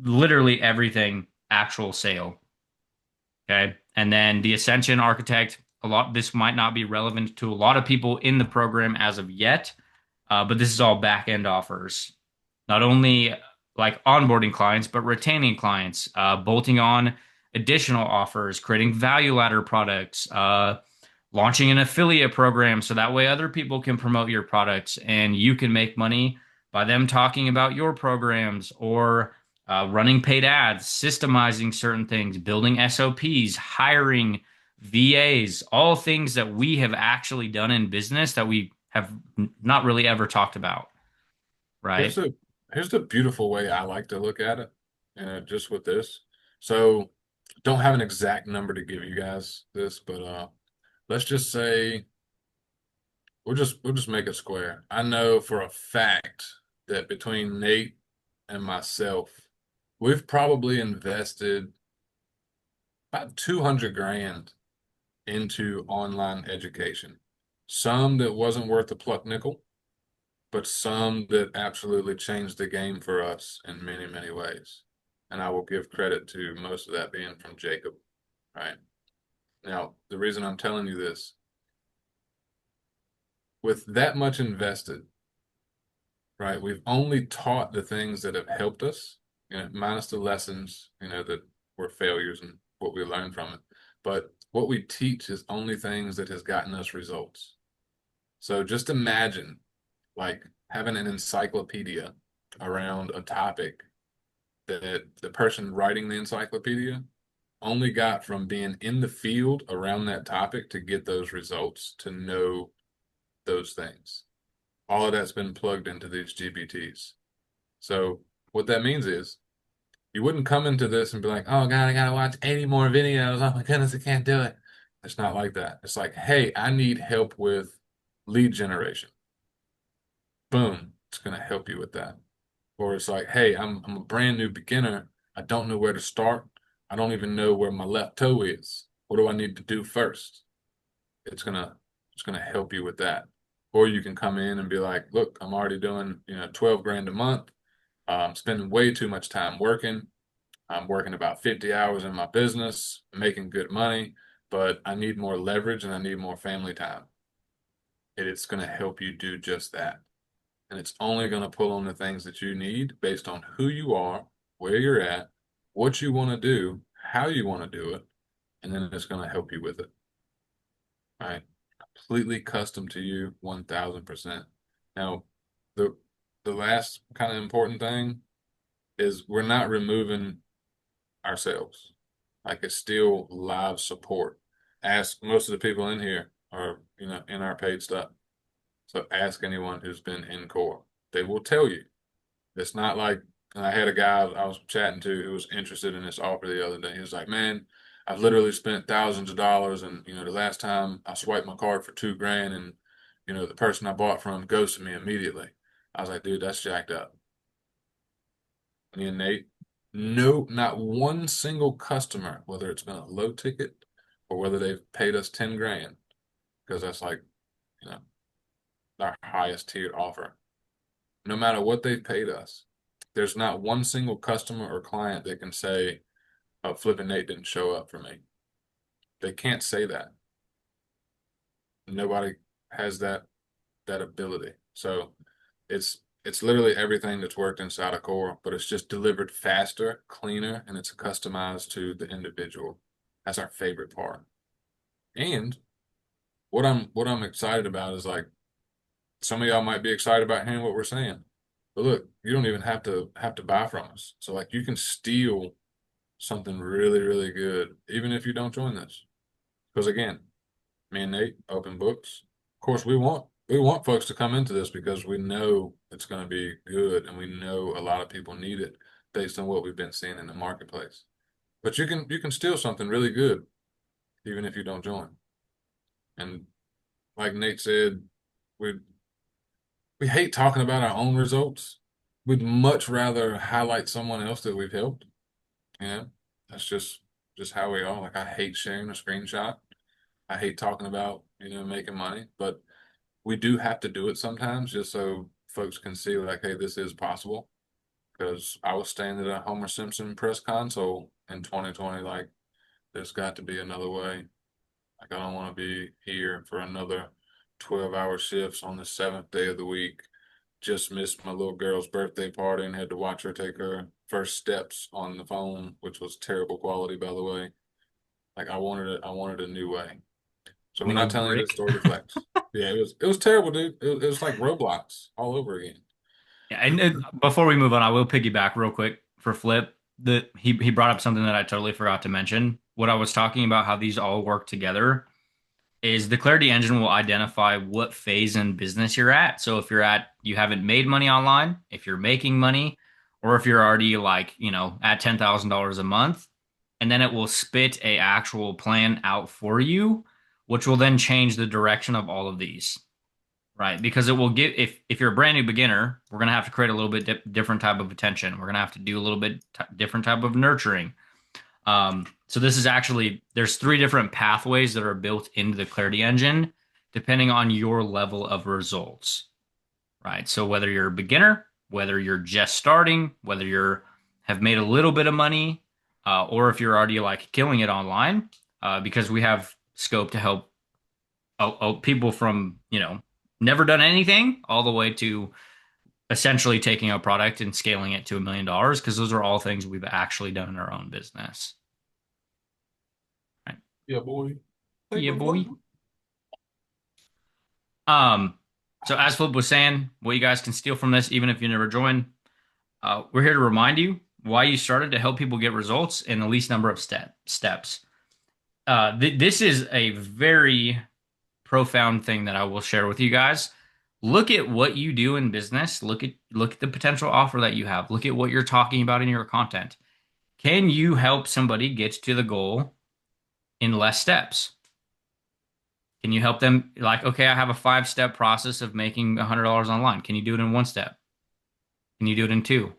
literally everything actual sale. Okay. And then the Ascension Architect, this might not be relevant to a lot of people in the program as of yet, but this is all back end offers. Not only like onboarding clients, but retaining clients, bolting on additional offers, creating value ladder products, launching an affiliate program so that way other people can promote your products and you can make money by them talking about your programs or running paid ads, systemizing certain things, building SOPs, hiring VAs, all things that we have actually done in business that we have not really ever talked about, right? Here's the beautiful way I like to look at it, just with this. So, don't have an exact number to give you guys this, but let's just say we'll just make it square. I know for a fact that between Nate and myself, we've probably invested about 200 grand into online education. Some that wasn't worth a pluck nickel, but some that absolutely changed the game for us in many, many ways. And I will give credit to most of that being from Jacob, right? Now, the reason I'm telling you this, with that much invested, right, we've only taught the things that have helped us, minus the lessons, that were failures and what we learned from it. But what we teach is only things that has gotten us results. So just imagine like having an encyclopedia around a topic that the person writing the encyclopedia only got from being in the field around that topic to get those results, to know those things. All of that's been plugged into these GPTs. So what that means is you wouldn't come into this and be like, oh God, I gotta watch 80 more videos. Oh my goodness, I can't do it. It's not like that. It's like, hey, I need help with lead generation. Boom, it's gonna help you with that. Or it's like, hey, I'm a brand new beginner. I don't know where to start. I don't even know where my left toe is. What do I need to do first? It's gonna help you with that. Or you can come in and be like, look, I'm already doing 12 grand a month. I'm spending way too much time working. I'm working about 50 hours in my business, making good money, but I need more leverage and I need more family time. It's going to help you do just that. And it's only going to pull on the things that you need based on who you are, where you're at, what you want to do, how you want to do it, and then it's going to help you with it. All right. Completely custom to you, 1000%. Now, the last kind of important thing is we're not removing ourselves. Like it's still live support. Ask most of the people in here are, in our paid stuff. So ask anyone who's been in core. They will tell you. It's not like And I had a guy I was chatting to who was interested in this offer the other day. He was like, "Man, I've literally spent thousands of dollars, and the last time I swiped my card for 2 grand, and the person I bought from ghosted me immediately." I was like, "Dude, that's jacked up." Me and Nate, no, not one single customer, whether it's been a low ticket or whether they've paid us 10 grand, because that's like, you know, our highest tiered offer. No matter what they've paid us, there's not one single customer or client that can say, "Oh, Flippin' Nate didn't show up for me." They can't say that. Nobody has that ability. So it's literally everything that's worked inside of Core, but it's just delivered faster, cleaner, and it's customized to the individual. That's our favorite part. And what I'm excited about is, like, some of y'all might be excited about hearing what we're saying. But look, you don't even have to buy from us. So, like, you can steal something really, really good, even if you don't join this. Because again, me and Nate, open books. Of course, we want folks to come into this because we know it's going to be good, and we know a lot of people need it based on what we've been seeing in the marketplace. But you can steal something really good even if you don't join. And like Nate said, we hate talking about our own results. We'd much rather highlight someone else that we've helped. That's just how we are. Like, I hate sharing a screenshot. I hate talking about, making money, but we do have to do it sometimes just so folks can see, like, hey, this is possible. Because I was standing at a Homer Simpson press console in 2020, like, there's got to be another way. Like, I don't want to be here for another 12-hour shifts on the 7th day of the week. Just missed my little girl's birthday party and had to watch her take her first steps on the phone, which was terrible quality, by the way. Like, I wanted a new way. So we're Being a not telling you brick. the story to flex. Yeah, it was terrible, dude. It was like Roblox all over again. Yeah, and before we move on, I will piggyback real quick for Flip. That he brought up something that I totally forgot to mention. What I was talking about, how these all work together, is the Clarity Engine will identify what phase in business you're at. So if you haven't made money online, if you're making money, or if you're already like, at $10,000 a month, and then it will spit a actual plan out for you, which will then change the direction of all of these. Right, because it will give if you're a brand new beginner, we're gonna have to create a little bit different type of attention. We're gonna have to do a little bit different type of nurturing. So this is actually there's 3 different pathways that are built into the Clarity Engine, depending on your level of results. Right, so whether you're a beginner, whether you're just starting, whether you're have made a little bit of money, or if you're already like killing it online, because we have scope to help people from never done anything all the way to essentially taking a product and scaling it to $1 million, because those are all things we've actually done in our own business. Right. Yeah, boy. Yeah, boy. So as Flip was saying, what you guys can steal from this, even if you never join, we're here to remind you why you started, to help people get results in the least number of steps. This is a very profound thing that I will share with you guys. Look at what you do in business. Look at the potential offer that you have. Look at what you're talking about in your content. Can you help somebody get to the goal in less steps? Can you help them, like, okay, I have a 5-step process of making $100 online. Can you do it in 1 step? Can you do it in 2?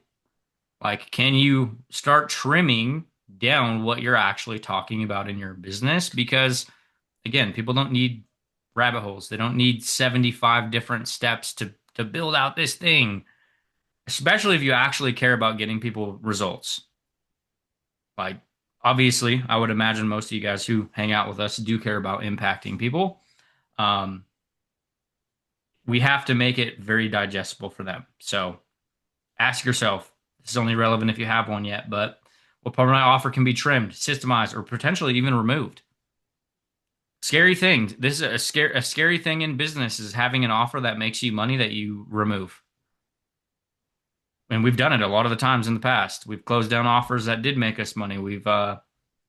Like, can you start trimming down what you're actually talking about in your business? Because again, people don't need rabbit holes. They don't need 75 different steps to build out this thing, especially if you actually care about getting people results. Like, obviously, I would imagine most of you guys who hang out with us do care about impacting people. We have to make it very digestible for them. So ask yourself, this is only relevant if you have one yet, but what part of my offer can be trimmed, systemized, or potentially even removed? Scary thing. This is a scary thing in business, is having an offer that makes you money that you remove. And we've done it a lot of the times in the past. We've closed down offers that did make us money. We've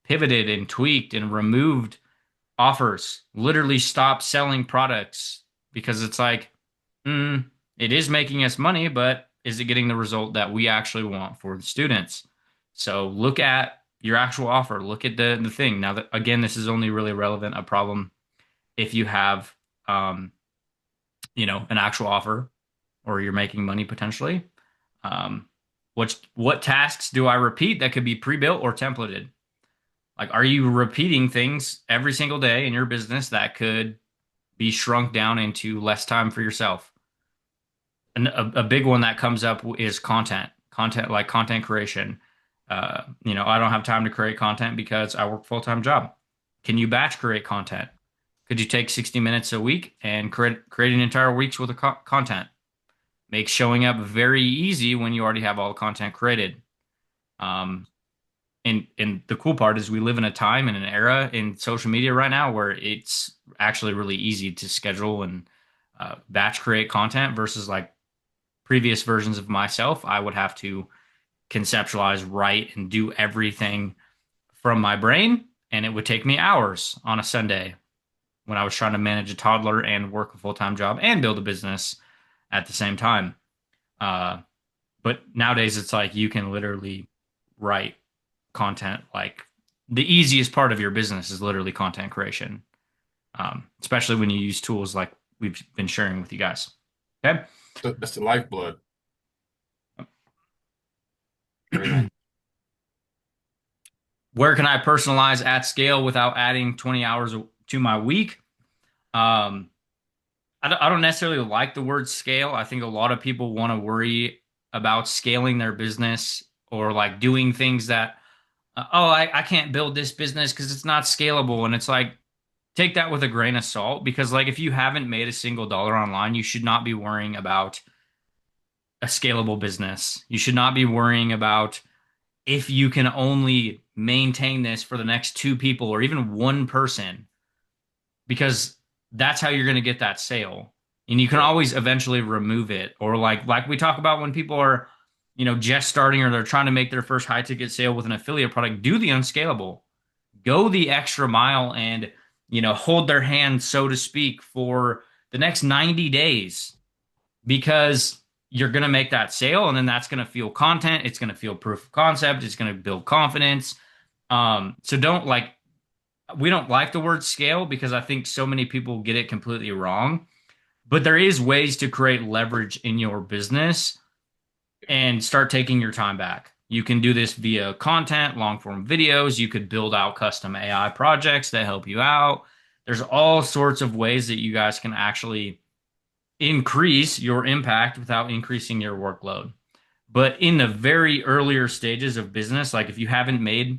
pivoted and tweaked and removed offers, literally stopped selling products because it's like, it is making us money, but is it getting the result that we actually want for the students? So look at your actual offer. Look at the thing. Now that again, this is only really relevant a problem if you have an actual offer or you're making money potentially. Um, what tasks do I repeat that could be pre-built or templated? Like, are you repeating things every single day in your business that could be shrunk down into less time for yourself? And a big one that comes up is content like content creation. I don't have time to create content because I work full-time job. Can you batch create content? Could you take 60 minutes a week and create an entire week's worth of content? Make showing up very easy when you already have all the content created. And the cool part is we live in a time and an era in social media right now where it's actually really easy to schedule and batch create content versus like previous versions of myself. I would have to conceptualize, write, and do everything from my brain, and it would take me hours on a Sunday when I was trying to manage a toddler and work a full-time job and build a business at the same time. But nowadays it's like you can literally write content. Like the easiest part of your business is literally content creation, especially when you use tools like we've been sharing with you guys. Okay. That's the lifeblood. Everything. Where can I personalize at scale without adding 20 hours to my week? I don't necessarily like the word scale. I think a lot of people want to worry about scaling their business or like doing things that, I can't build this business because it's not scalable. And it's like, take that with a grain of salt because like if you haven't made a single dollar online, you should not be worrying about a scalable business. You should not be worrying about if you can only maintain this for the next 2 people or even one person, because that's how you're going to get that sale. And you can always eventually remove it. Or like we talk about when people are, just starting or they're trying to make their first high ticket sale with an affiliate product, do the unscalable. Go the extra mile and, hold their hand, so to speak, for the next 90 days because you're going to make that sale and then that's going to fuel content. It's going to fuel proof of concept. It's going to build confidence. So we don't like the word scale because I think so many people get it completely wrong, but there is ways to create leverage in your business and start taking your time back. You can do this via content, long form videos. You could build out custom AI projects that help you out. There's all sorts of ways that you guys can actually increase your impact without increasing your workload. But in the very earlier stages of business, like if you haven't made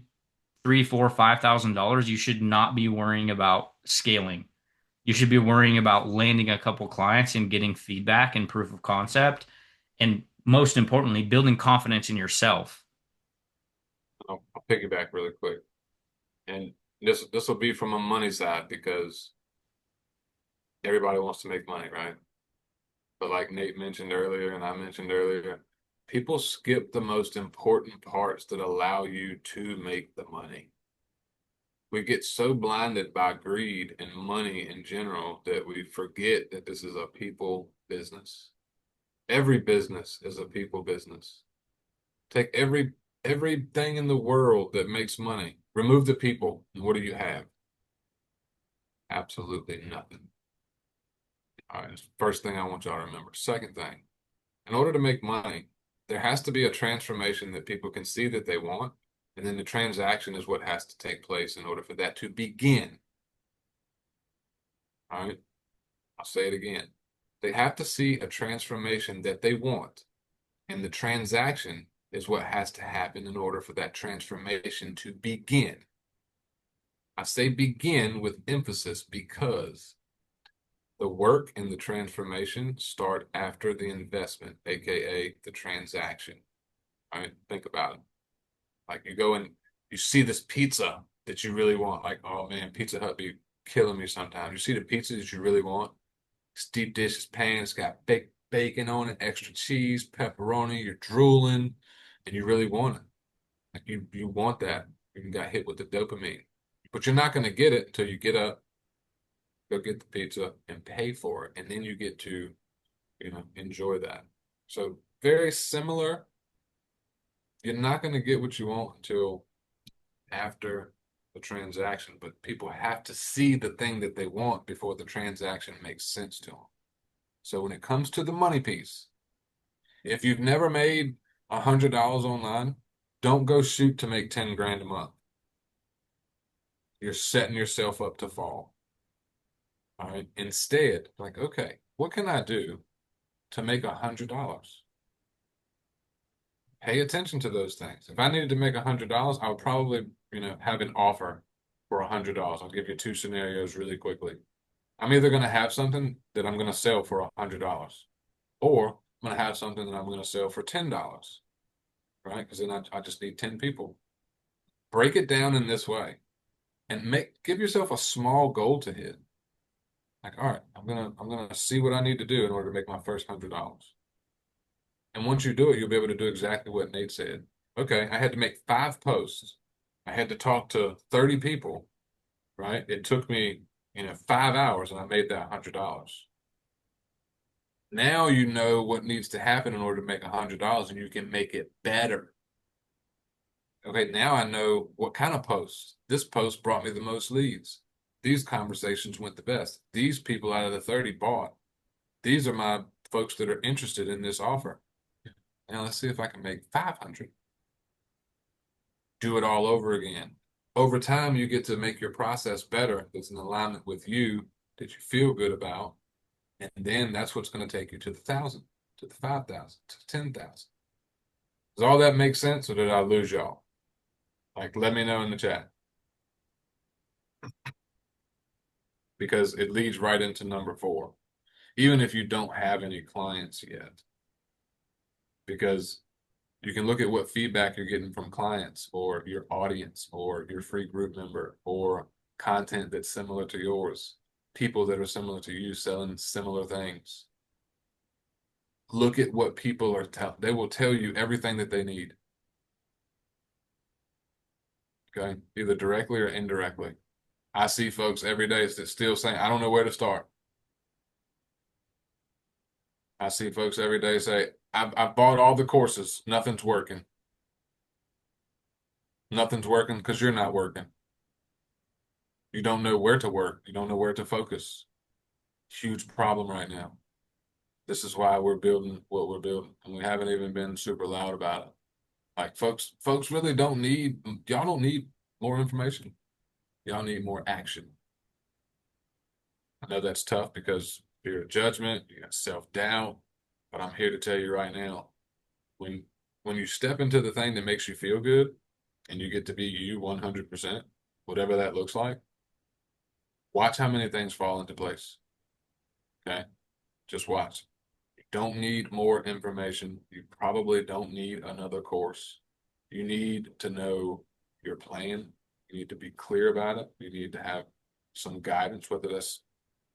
$3,000, $4,000, $5,000, you should not be worrying about scaling. You should be worrying about landing a couple clients and getting feedback and proof of concept. And most importantly, building confidence in yourself. I'll piggyback really quick. And this will be from a money side because everybody wants to make money, right? But like Nate mentioned earlier and I mentioned earlier, people skip the most important parts that allow you to make the money. We get so blinded by greed and money in general that we forget that this is a people business. Every business is a people business. Take everything in the world that makes money, remove the people, and what do you have? Absolutely nothing. All right, first thing I want y'all to remember. Second thing, in order to make money, there has to be a transformation that people can see that they want, and then the transaction is what has to take place in order for that to begin. All right, I'll say it again. They have to see a transformation that they want, and the transaction is what has to happen in order for that transformation to begin. I say begin with emphasis because the work and the transformation start after the investment, aka the transaction. All right, think about it. Like you go and you see this pizza that you really want. Like, oh man, Pizza Hut be killing me sometimes. You see the pizza that you really want. It's deep dish, it's pan, it's got baked bacon on it, extra cheese, pepperoni. You're drooling, and you really want it. Like you want that. You got hit with the dopamine, but you're not going to get it until you get up, go get the pizza and pay for it. And then you get to, enjoy that. So very similar. You're not going to get what you want until after the transaction, but people have to see the thing that they want before the transaction makes sense to them. So when it comes to the money piece, if you've never made $100 online, don't go shoot to make 10 grand a month. You're setting yourself up to fall. All right. Instead, like, okay, what can I do to make $100? Pay attention to those things. If I needed to make $100, I would probably, have an offer for $100. I'll give you two scenarios really quickly. I'm either going to have something that I'm going to sell for $100, or I'm going to have something that I'm going to sell for $10, right? Because then I just need 10 people. Break it down in this way and give yourself a small goal to hit. Like, all right, I'm gonna see what I need to do in order to make my first $100. And once you do it, you'll be able to do exactly what Nate said. Okay, I had to make 5 posts. I had to talk to 30 people, right? It took me, 5 hours, and I made that $100. Now you know what needs to happen in order to make $100, and you can make it better. Okay, now I know what kind of posts. This post brought me the most leads. These conversations went the best. These people out of the 30 bought. These are my folks that are interested in this offer. Now let's see if I can make 500. Do it all over again. Over time, you get to make your process better. That's in alignment with you, that you feel good about. And then that's what's going to take you to the 1,000, to the 5,000, to 10,000. Does all that make sense, or did I lose y'all? Like, let me know in the chat. Because it leads right into number 4, even if you don't have any clients yet. Because you can look at what feedback you're getting from clients or your audience or your free group member or content that's similar to yours, people that are similar to you selling similar things. Look at what people are they will tell you everything that they need. Okay, either directly or indirectly. I see folks every day that still saying, I don't know where to start. I see folks every day say, I've bought all the courses. Nothing's working. Nothing's working because you're not working. You don't know where to work. You don't know where to focus. Huge problem right now. This is why we're building what we're building. And we haven't even been super loud about it. Like folks really y'all don't need more information. Y'all need more action. I know that's tough because fear of judgment, you got self-doubt, but I'm here to tell you right now, when you step into the thing that makes you feel good and you get to be you 100%, whatever that looks like, watch how many things fall into place. Okay? Just watch. You don't need more information. You probably don't need another course. You need to know your plan. You need to be clear about it. You need to have some guidance, whether that's,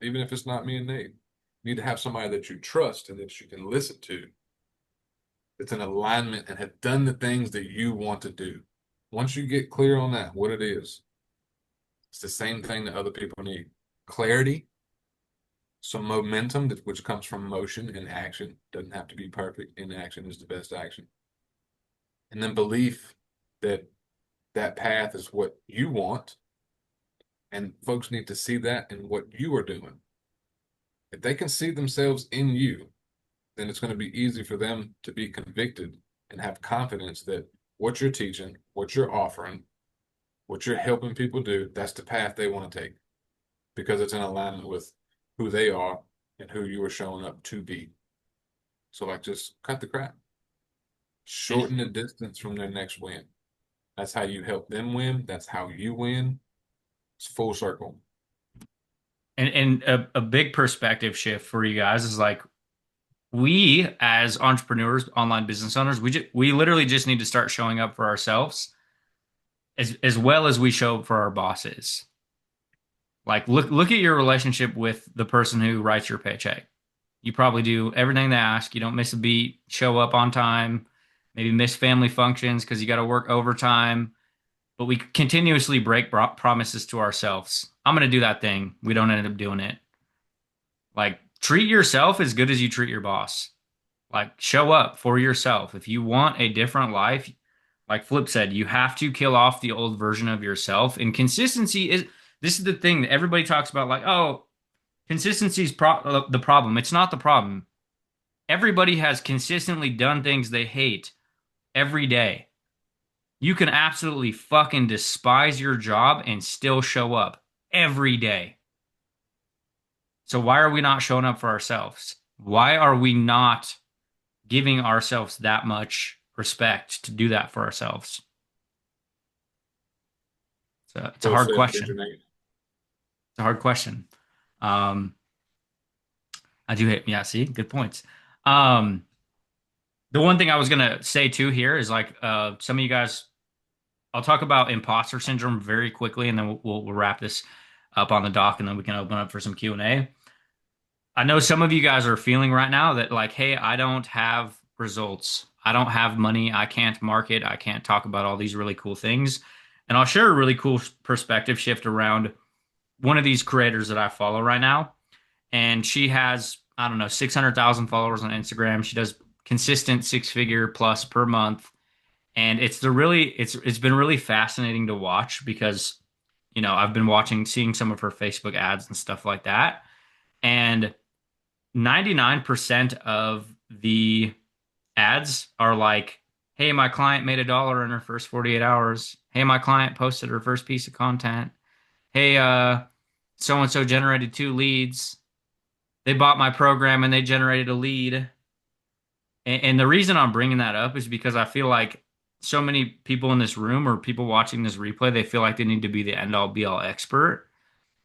even if it's not me and Nate, you need to have somebody that you trust and that you can listen to, that's in alignment and have done the things that you want to do. Once you get clear on that, what it is, it's the same thing that other people need. Clarity, some momentum, which comes from motion and action. Doesn't have to be perfect. Inaction is the best action. And then belief that that path is what you want. And folks need to see that in what you are doing. If they can see themselves in you, then it's going to be easy for them to be convicted and have confidence that what you're teaching, what you're offering, what you're helping people do, that's the path they want to take, because it's in alignment with who they are and who you are showing up to be. So like, just cut the crap. Shorten the distance from their next win. That's how you help them win. That's how you win. It's full circle. And a big perspective shift for you guys is like, we as entrepreneurs, online business owners, we literally just need to start showing up for ourselves as well as we show up for our bosses. Like, look at your relationship with the person who writes your paycheck. You probably do everything they ask. You don't miss a beat, show up on time, maybe miss family functions because you got to work overtime. But we continuously break promises to ourselves. I'm going to do that thing. We don't end up doing it. Like, treat yourself as good as you treat your boss. Like, show up for yourself. If you want a different life, like Flip said, you have to kill off the old version of yourself. And consistency is this is the thing that everybody talks about, like, oh, consistency is the problem. It's not the problem. Everybody has consistently done things they hate every day. You can absolutely fucking despise your job and still show up every day. So why are we not showing up for ourselves? Why are we not giving ourselves that much respect to do that for ourselves? So it's a Well hard said, Mr. question. Nate. It's a hard question. Um, I do hate, yeah, see, good points. Um, the one thing I was gonna say too here is like some of you guys, I'll talk about imposter syndrome very quickly, and then we'll wrap this up on the dock, and then we can open up for some Q&A. I know some of you guys are feeling right now that like, hey, I don't have results. I don't have money. I can't market. I can't talk about all these really cool things. And I'll share a really cool perspective shift around one of these creators that I follow right now. And she has, I don't know, 600,000 followers on Instagram. She does consistent six-figure plus per month. And it's been really fascinating to watch because, you know, I've been seeing some of her Facebook ads and stuff like that. And 99% of the ads are like, hey, my client made $1 in her first 48 hours. Hey, my client posted her first piece of content. Hey, so and so generated 2 leads. They bought my program and they generated a lead. And the reason I'm bringing that up is because I feel like so many people in this room or people watching this replay, they feel like they need to be the end all be all expert.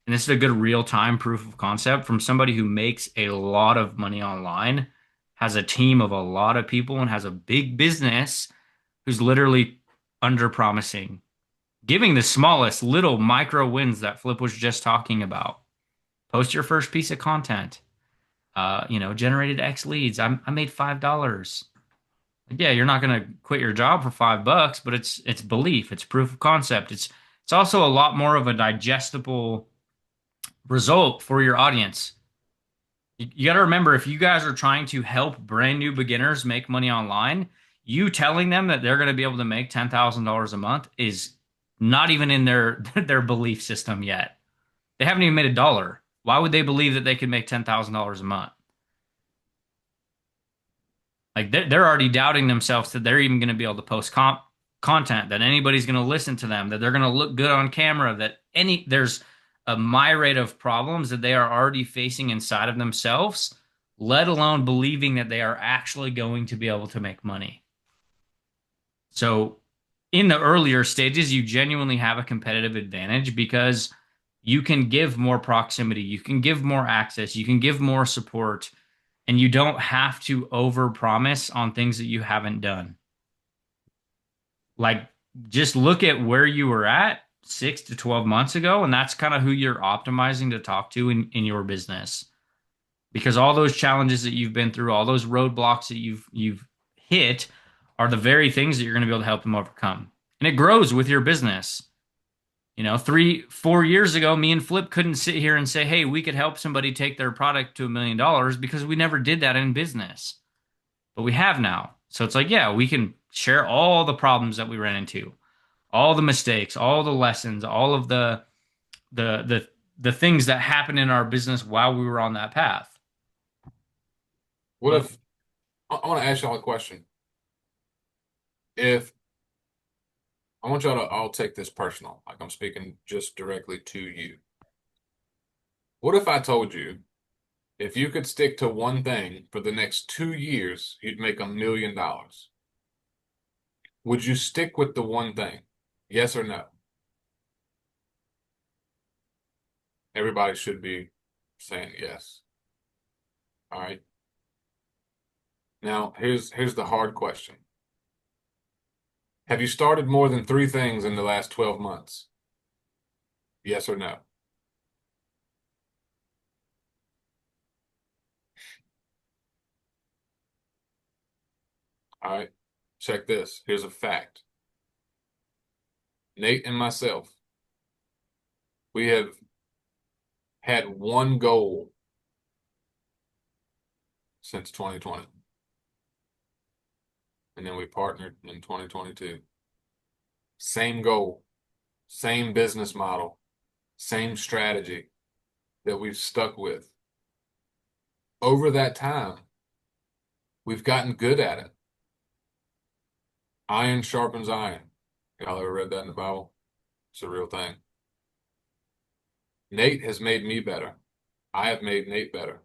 And this is a good real time proof of concept from somebody who makes a lot of money online, has a team of a lot of people, and has a big business who's literally under promising, giving the smallest little micro wins that Flip was just talking about. Post your first piece of content. Generated X leads. I made $5. Yeah, you're not gonna quit your job for $5, but it's belief, it's proof of concept. It's also a lot more of a digestible result for your audience. You got to remember, if you guys are trying to help brand new beginners make money online, you telling them that they're going to be able to make $10,000 a month is not even in their their belief system yet. They haven't even made $1. Why would they believe that they could make $10,000 a month? Like they're already doubting themselves that they're even going to be able to post content, that anybody's going to listen to them, that they're going to look good on camera, that there's a myriad of problems that they are already facing inside of themselves, let alone believing that they are actually going to be able to make money. So in the earlier stages, you genuinely have a competitive advantage because you can give more proximity, you can give more access, you can give more support, and you don't have to overpromise on things that you haven't done. Like, just look at where you were at 6 to 12 months ago, and that's kind of who you're optimizing to talk to in your business. Because all those challenges that you've been through, all those roadblocks that you've hit are the very things that you're going to be able to help them overcome. And it grows with your business. 3-4 years ago, me and Flip couldn't sit here and say, hey, we could help somebody take their product to $1 million because we never did that in business. But we have now. So it's like, yeah, we can share all the problems that we ran into, all the mistakes, all the lessons, all of the things that happened in our business while we were on that path. What if I want to ask y'all a question? If I want y'all to all take this personal, like I'm speaking just directly to you. What if I told you if you could stick to one thing for the next 2 years, you'd make $1 million? Would you stick with the one thing? Yes or no? Everybody should be saying yes. All right. Now, here's the hard question. Have you started more than 3 things in the last 12 months? Yes or no? All right. Check this. Here's a fact. Nate and myself, we have had one goal since 2020. and then we partnered in 2022. Same goal, same business model, same strategy that we've stuck with. Over that time, we've gotten good at it. Iron sharpens iron. Y'all ever read that in the Bible? It's a real thing. Nate has made me better. I have made Nate better.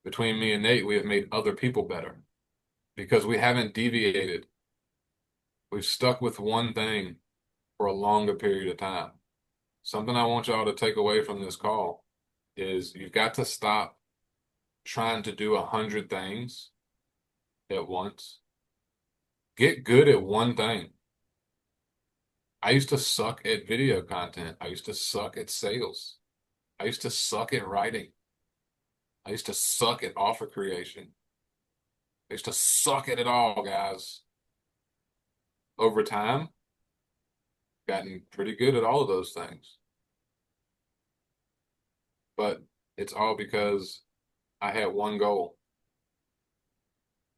Between me and Nate, we have made other people better because we haven't deviated. We've stuck with one thing for a longer period of time. Something I want y'all to take away from this call is you've got to stop trying to do 100 things at once. Get good at one thing. I used to suck at video content. I used to suck at sales. I used to suck at writing. I used to suck at offer creation. I used to suck at it all, guys. Over time, gotten pretty good at all of those things. But it's all because I had one goal.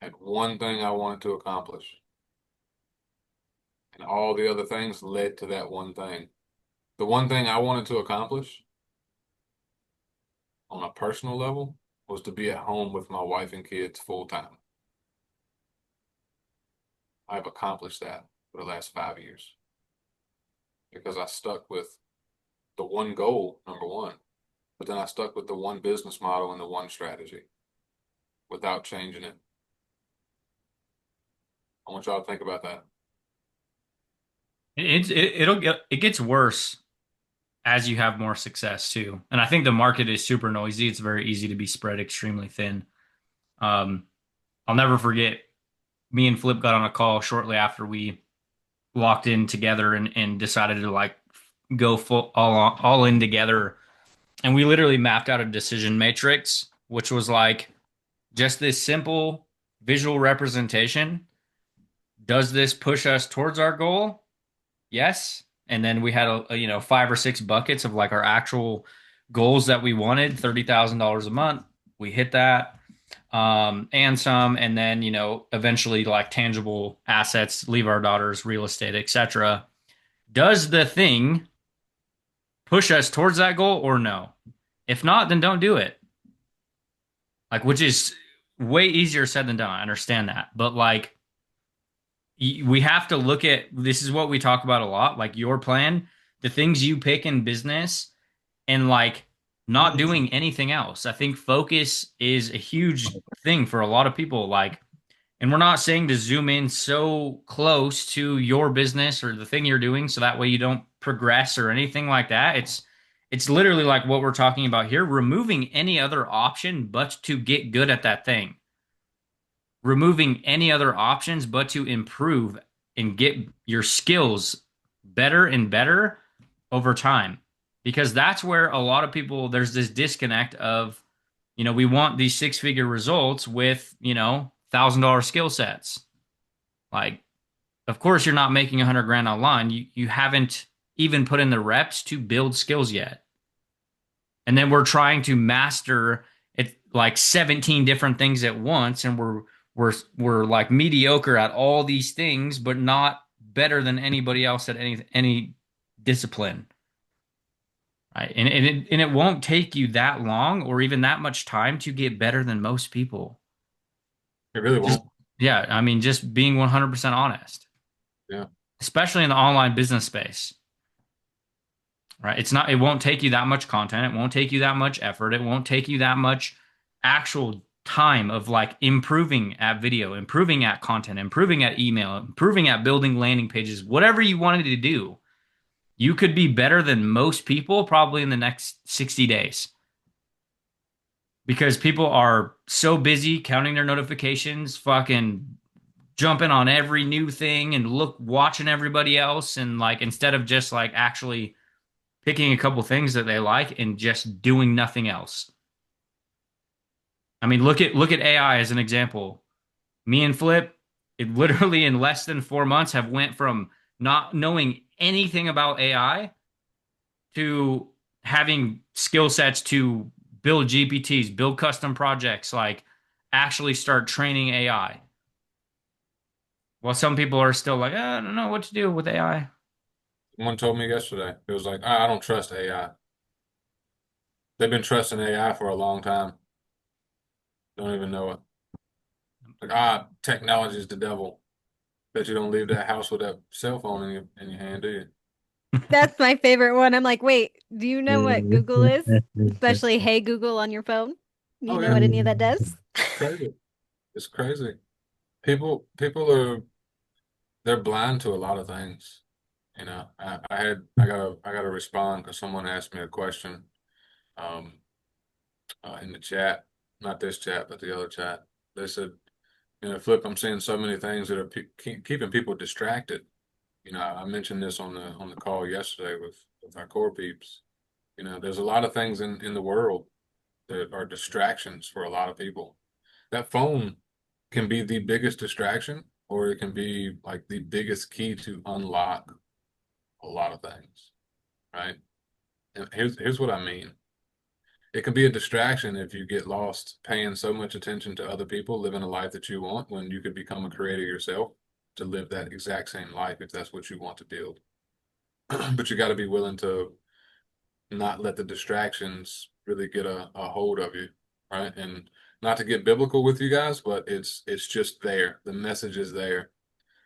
I had one thing I wanted to accomplish. And all the other things led to that one thing. The one thing I wanted to accomplish on a personal level was to be at home with my wife and kids full time. I've accomplished that for the last 5 years because I stuck with the one goal, number one, but then I stuck with the one business model and the one strategy without changing it. I want y'all to think about that. It gets worse as you have more success too. And I think the market is super noisy. It's very easy to be spread extremely thin. I'll never forget, me and Flip got on a call shortly after we locked in together and decided to like go full all in together. And we literally mapped out a decision matrix, which was like just this simple visual representation. Does this push us towards our goal? Yes. And then we had a 5 or 6 buckets of like our actual goals that we wanted, $30,000 a month. We hit that. And some, and then, eventually like tangible assets, leave our daughters, real estate, etc. Does the thing push us towards that goal or no? If not, then don't do it. Like, which is way easier said than done. I understand that. But like, we have to look at, this is what we talk about a lot, like your plan, the things you pick in business, and like not doing anything else. I think focus is a huge thing for a lot of people. Like, and we're not saying to zoom in so close to your business or the thing you're doing so that way you don't progress or anything like that. It's literally like what we're talking about here, removing any other option but to get good at that thing. Removing any other options but to improve and get your skills better and better over time. Because that's where a lot of people, there's this disconnect of, we want these 6-figure results with, $1,000 skill sets. Like, of course, you're not making 100 grand online. You haven't even put in the reps to build skills yet. And then we're trying to master it like 17 different things at once. And we're like mediocre at all these things, but not better than anybody else at any discipline. Right? And it won't take you that long or even that much time to get better than most people. It really won't. Yeah, I mean, just being 100% honest. Yeah. Especially in the online business space. Right? It won't take you that much content. It won't take you that much effort. It won't take you that much actual time of like improving at video, improving at content, improving at email, improving at building landing pages, whatever you wanted to do. You could be better than most people probably in the next 60 days. Because people are so busy counting their notifications, fucking jumping on every new thing and watching everybody else. And like, instead of just like actually picking a couple things that they like and just doing nothing else. I mean, look at AI as an example. Me and Flip, it literally in less than 4 months have went from not knowing anything about AI to having skill sets to build GPTs, build custom projects, like actually start training AI. Well, some people are still like, I don't know what to do with AI. Someone told me yesterday, it was like, I don't trust AI. They've been trusting AI for a long time. Don't even know it. Like, technology is the devil. Bet you don't leave that house with that cell phone in your hand, do you? That's my favorite one. I'm like, wait, do you know what Google is? Especially Hey Google on your phone. Do you Oh know yeah, what any of that does? it's crazy. It's crazy. People are they're blind to a lot of things. You know, I gotta respond because someone asked me a question um in the chat, not this chat, but the other chat. They said, Flip, I'm seeing so many things that are keeping people distracted. I mentioned this on the call yesterday with our core peeps. There's a lot of things in the world that are distractions for a lot of people. That phone can be the biggest distraction, or it can be like the biggest key to unlock a lot of things, right? And here's what I mean. It can be a distraction if you get lost paying so much attention to other people living a life that you want when you could become a creator yourself to live that exact same life if that's what you want to build. But you got to be willing to not let the distractions really get a hold of you, right? And not to get biblical with you guys, but it's just there. The message is there.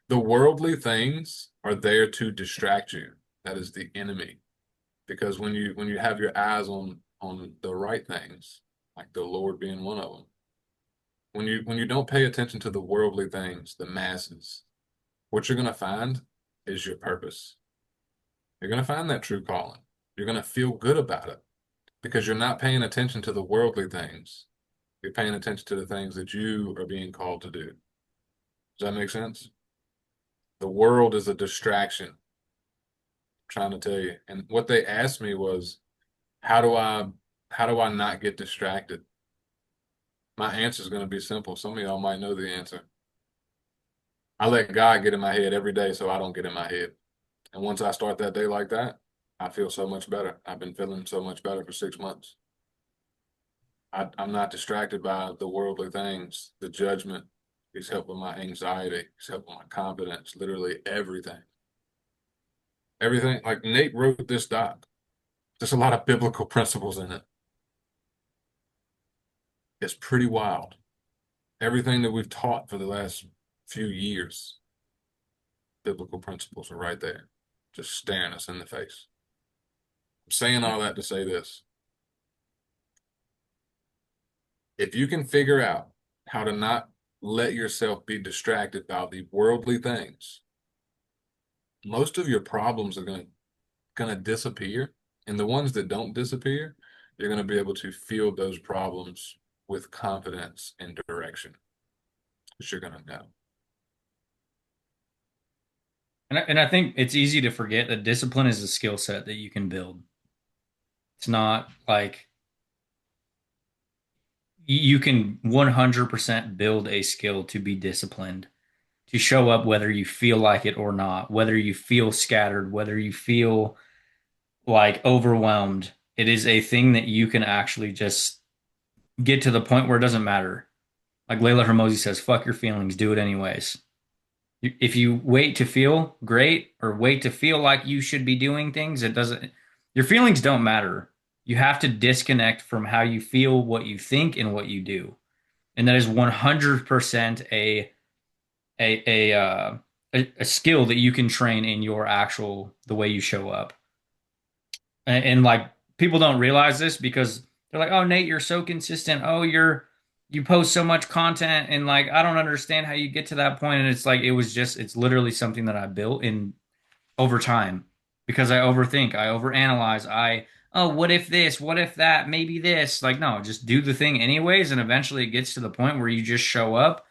The worldly things are there to distract you. That is the enemy. Because when you have your eyes on the right things, like the Lord being one of them, when you don't pay attention to the worldly things, the masses, what you're gonna find is your purpose. You're gonna find that true calling. You're gonna feel good about it because you're not paying attention to the worldly things. You're paying attention to the things that you are being called to do. Does that make sense? The world is a distraction. I'm trying to tell you. And what they asked me was, how do I not get distracted? My answer is going to be simple. Some of y'all might know the answer. I let God get in my head every day so I don't get in my head. And once I start that day like that, I feel so much better. I've been feeling so much better for 6 months. I'm not distracted by the worldly things, the judgment. He's helping my anxiety. He's helping my confidence, literally everything. Everything. Like Nate wrote this doc. There's a lot of biblical principles in it. It's pretty wild. Everything that we've taught for the last few years, biblical principles are right there, just staring us in the face. I'm saying all that to say this. If you can figure out how to not let yourself be distracted by the worldly things, most of your problems are going to disappear. And the ones that don't disappear, you're going to be able to field those problems with confidence and direction. Because you're going to know. And I think it's easy to forget that discipline is a skill set that you can build. It's not like you can 100% build a skill to be disciplined, to show up whether you feel like it or not, whether you feel scattered, whether you feel like overwhelmed. It is a thing that you can actually just get to the point where it doesn't matter. Like Layla Hermosi says, fuck your feelings, do it anyways. If you wait to feel great or wait to feel like you should be doing things, it doesn't, your feelings don't matter. You have to disconnect from how you feel, what you think, and what you do. And that is 100% a skill that you can train in your actual the way you show up. And like people don't realize this because they're like, "Oh, Nate, you're so consistent. Oh, you post so much content and like I don't understand how you get to that point." And it's like it's literally something that I built in over time because I overthink, I overanalyze, oh, what if this, what if that, maybe this. Like no, just do the thing anyways and eventually it gets to the point where you just show up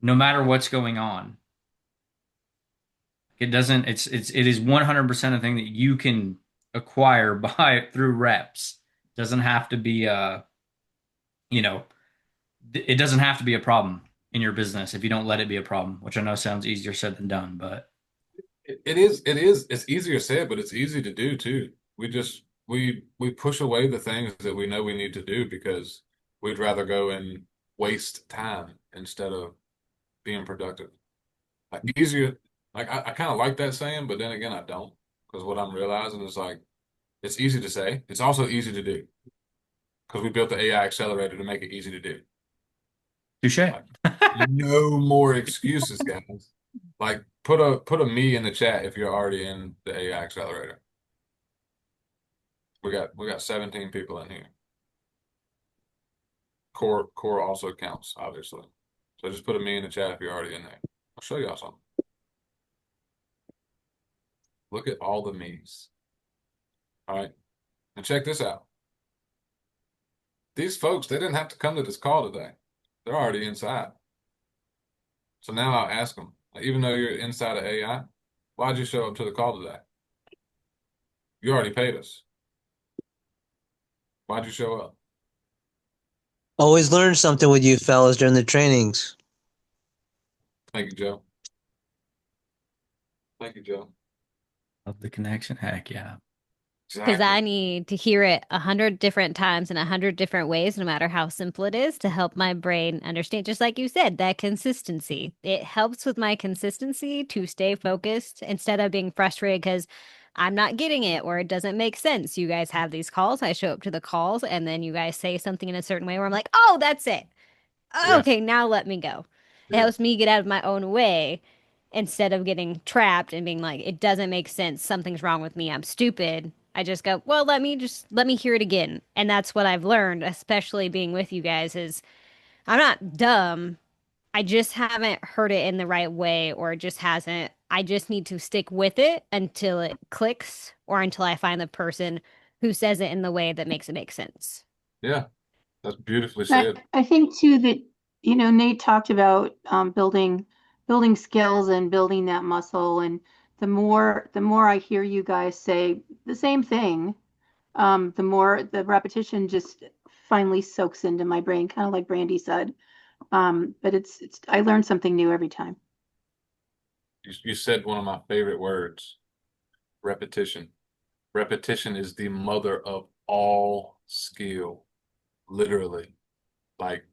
no matter what's going on. It doesn't it is 100% a thing that you can acquire by through reps. It doesn't have to be you know, it doesn't have to be a problem in your business if you don't let it be a problem, which I know sounds easier said than done, but It's easier said, but it's easy to do too. We push away the things that we know we need to do because we'd rather go and waste time instead of being productive. Like easier, like I kind of like that saying, but then again, I don't. Because what I'm realizing is like, it's easy to say. It's also easy to do. Because we built the AI accelerator to make it easy to do. Touche. Like, no more excuses, guys. Like put a me in the chat if you're already in the AI accelerator. We got 17 people in here. Core also counts, obviously. So just put a me in the chat if you're already in there. I'll show y'all something. Look at all the me's. All right. And check this out. These folks, they didn't have to come to this call today. They're already inside. So now I'll ask them, even though you're inside of AI, why'd you show up to the call today? You already paid us. Why'd you show up? Always learn something with you fellas during the trainings. Thank you, Joe. Thank you, Joe. Love the connection. Heck yeah. Because I Exactly. need to hear it 100 different times in 100 different ways, no matter how simple it is, to help my brain understand. Just like you said, that consistency. It helps with my consistency to stay focused instead of being frustrated because I'm not getting it or it doesn't make sense. You guys have these calls. I show up to the calls and then you guys say something in a certain way where I'm like, oh, that's it. Yeah. Okay, now let me go. It Yeah. helps me get out of my own way instead of getting trapped and being like, it doesn't make sense. Something's wrong with me. I'm stupid. I just go, well, let me hear it again. And that's what I've learned, especially being with you guys, is I'm not dumb. I just haven't heard it in the right way or it just hasn't. I just need to stick with it until it clicks or until I find the person who says it in the way that makes it make sense. Yeah. That's beautifully I, said. I think too that, Nate talked about building skills and building that muscle. And the more I hear you guys say the same thing, the more the repetition just finally soaks into my brain, kind of like Brandy said. But it's I learn something new every time. You said one of my favorite words, repetition. Repetition is the mother of all skill, literally. Like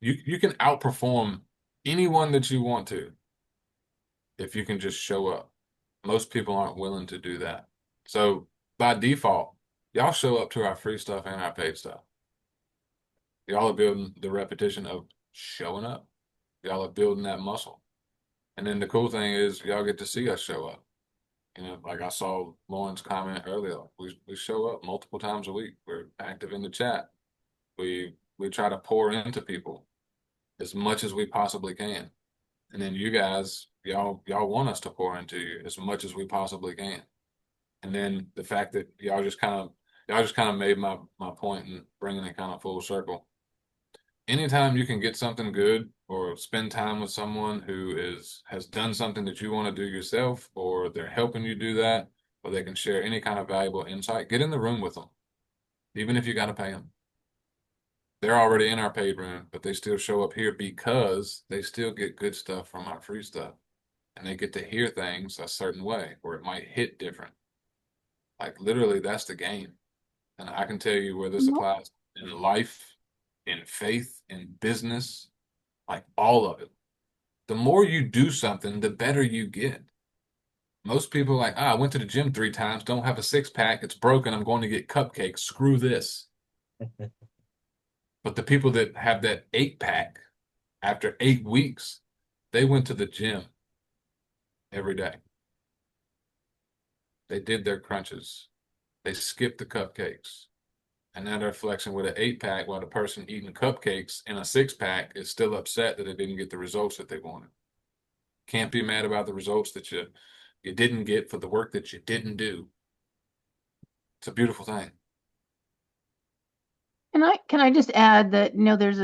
you can outperform anyone that you want to if you can just show up. Most people aren't willing to do that. So by default, y'all show up to our free stuff and our paid stuff. Y'all are building the repetition of showing up. Y'all are building that muscle. And then the cool thing is y'all get to see us show up. Like I saw Lauren's comment earlier, we show up multiple times a week. We're active in the chat. We try to pour into people as much as we possibly can. And then you guys, y'all want us to pour into you as much as we possibly can. And then the fact that y'all just kind of made my point in bringing it kind of full circle. Anytime you can get something good or spend time with someone who has done something that you want to do yourself, or they're helping you do that, or they can share any kind of valuable insight, get in the room with them, even if you got to pay them. They're already in our paid room, but they still show up here because they still get good stuff from our free stuff. And they get to hear things a certain way, or it might hit different. Like literally, that's the game. And I can tell you where this applies in life, in faith, in business, like all of it. The more you do something, the better you get. Most people are like, I went to the gym 3 times, don't have a six-pack, it's broken, I'm going to get cupcakes. Screw this. But the people that have that 8-pack after 8 weeks, they went to the gym every day. They did their crunches. They skipped the cupcakes. And now they're flexing with an 8-pack while the person eating cupcakes in a 6-pack is still upset that they didn't get the results that they wanted. Can't be mad about the results that you didn't get for the work that you didn't do. It's a beautiful thing. Can I just add that, there's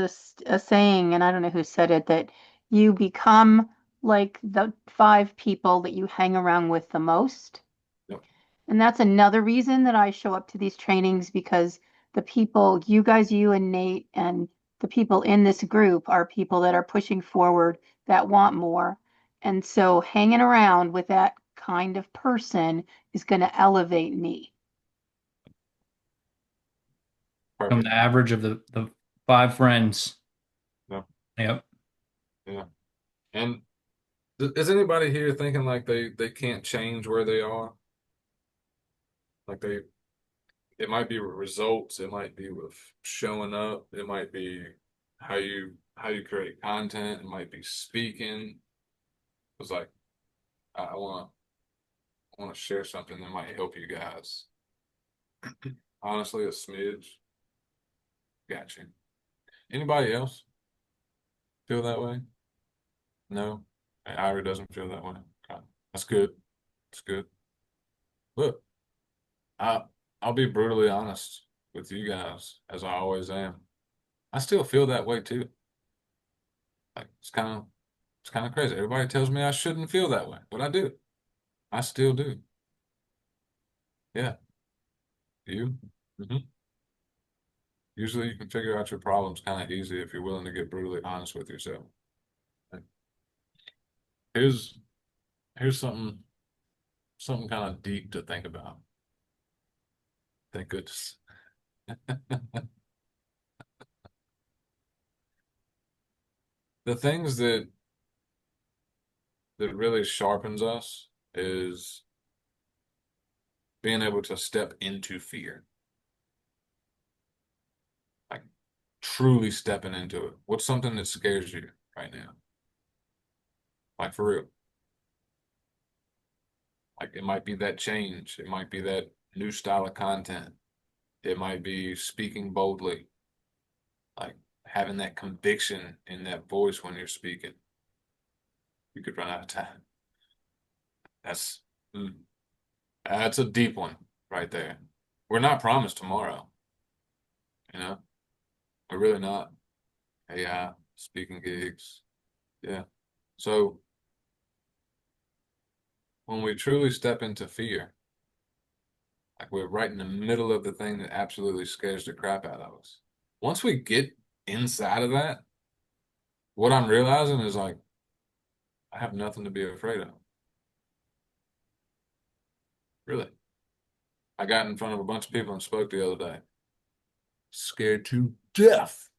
a saying, and I don't know who said it, that you become like the 5 people that you hang around with the most. Yep. And that's another reason that I show up to these trainings, because the people, you guys, you and Nate, and the people in this group are people that are pushing forward, that want more. And so hanging around with that kind of person is going to elevate me. From Perfect. the average of the 5 friends. Yeah. Yep. Yeah. And Is anybody here thinking like they can't change where they are? Like it might be with results, it might be with showing up, it might be how you create content, it might be speaking. It's like I want to share something that might help you guys. Honestly, a smidge. Got you. Anybody else feel that way? No, Ira doesn't feel that way. Okay. That's good. That's good. Look, I I'll be brutally honest with you guys, as I always am. I still feel that way too. Like it's kind of crazy. Everybody tells me I shouldn't feel that way, but I do. I still do. Yeah. You? hmm Usually you can figure out your problems kind of easy if you're willing to get brutally honest with yourself. Like, here's here's something kind of deep to think about. Thank goodness. The things that really sharpens us is being able to step into fear. Like truly stepping into it. What's something that scares you right now? Like for real. Like it might be that change. It might be that new style of content. It might be speaking boldly. Like having that conviction in that voice when you're speaking. You could run out of time. That's mm, that's a deep one right there. We're not promised tomorrow, you know? We're really not. AI, speaking gigs. Yeah. So when we truly step into fear, like we're right in the middle of the thing that absolutely scares the crap out of us. Once we get inside of that, what I'm realizing is like, I have nothing to be afraid of. Really. I got in front of a bunch of people and spoke the other day. Scared to death.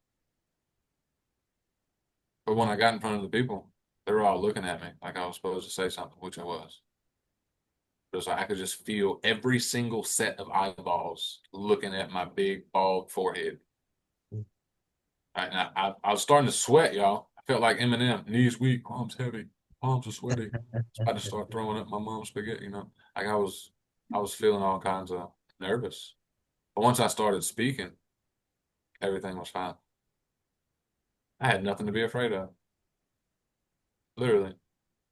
But when I got in front of the people, they were all looking at me like I was supposed to say something, which I was. It was like I could just feel every single set of eyeballs looking at my big, bald forehead. And I was starting to sweat, y'all. I felt like Eminem, knees weak, arms heavy, palms are sweaty. I just start throwing up my mom's spaghetti, Like I was feeling all kinds of nervous. But once I started speaking, everything was fine. I had nothing to be afraid of. Literally.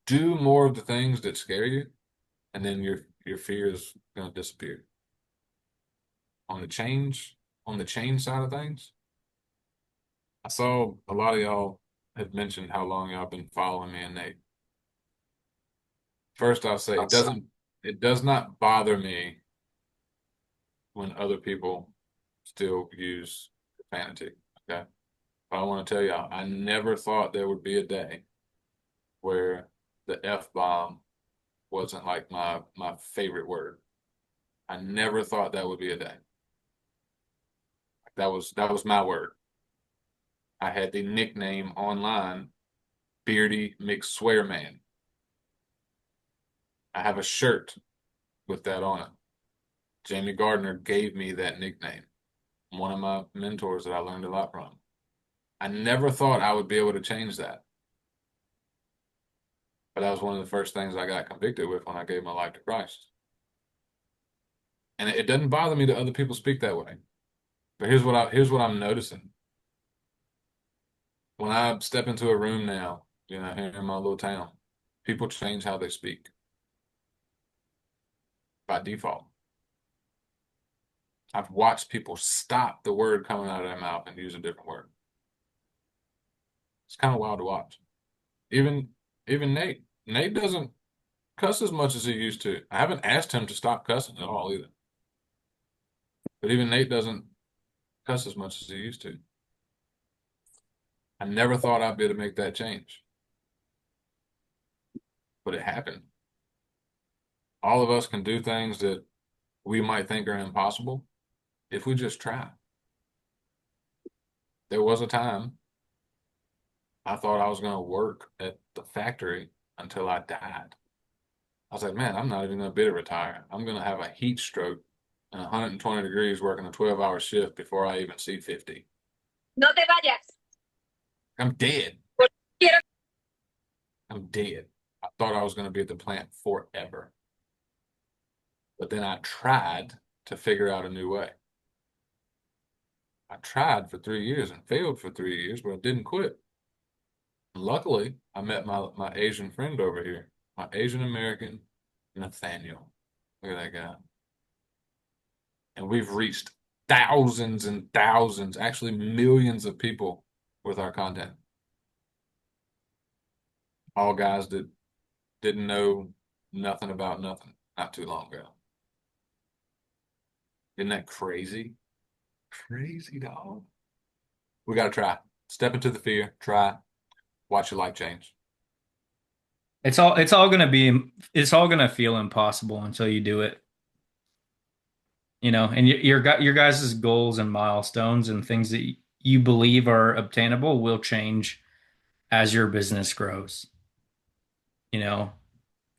Do more of the things that scare you, and then your fear is gonna disappear. On the change side of things, I saw a lot of y'all had mentioned how long y'all been following me and Nate. First, I'll say it does not bother me when other people still use profanity. Okay. But I want to tell y'all, I never thought there would be a day where the F-bomb wasn't like my favorite word. I never thought that would be a day. That was my word. I had the nickname online, Beardy McSwearman. I have a shirt with that on it. Jamie Gardner gave me that nickname. One of my mentors that I learned a lot from. I never thought I would be able to change that. But that was one of the first things I got convicted with when I gave my life to Christ. And it doesn't bother me that other people speak that way. But here's what I'm noticing. When I step into a room now, here in my little town, people change how they speak by default. I've watched people stop the word coming out of their mouth and use a different word. It's kind of wild to watch. Even Nate. Nate doesn't cuss as much as he used to. I haven't asked him to stop cussing at all either. But even Nate doesn't cuss as much as he used to. I never thought I'd be able to make that change. But it happened. All of us can do things that we might think are impossible if we just try. There was a time I thought I was going to work at the factory until I died. I was like, man, I'm not even gonna be to retire. I'm gonna have a heat stroke and 120 degrees working a 12-hour shift before I even see 50. No te vayas. I'm dead. Quiero- I'm dead. I thought I was gonna be at the plant forever. But then I tried to figure out a new way. I tried for 3 years and failed for 3 years, but I didn't quit. Luckily, I met my Asian friend over here, my Asian American Nathaniel. Look at that guy. And we've reached thousands and thousands, actually millions of people with our content. All guys that didn't know nothing about nothing not too long ago. Isn't that crazy? Crazy, dog. We got to try. Step into the fear, try, watch your life change. It's all gonna feel impossible until you do it. You know, and your guys' goals and milestones and things that you believe are obtainable will change as your business grows. You know,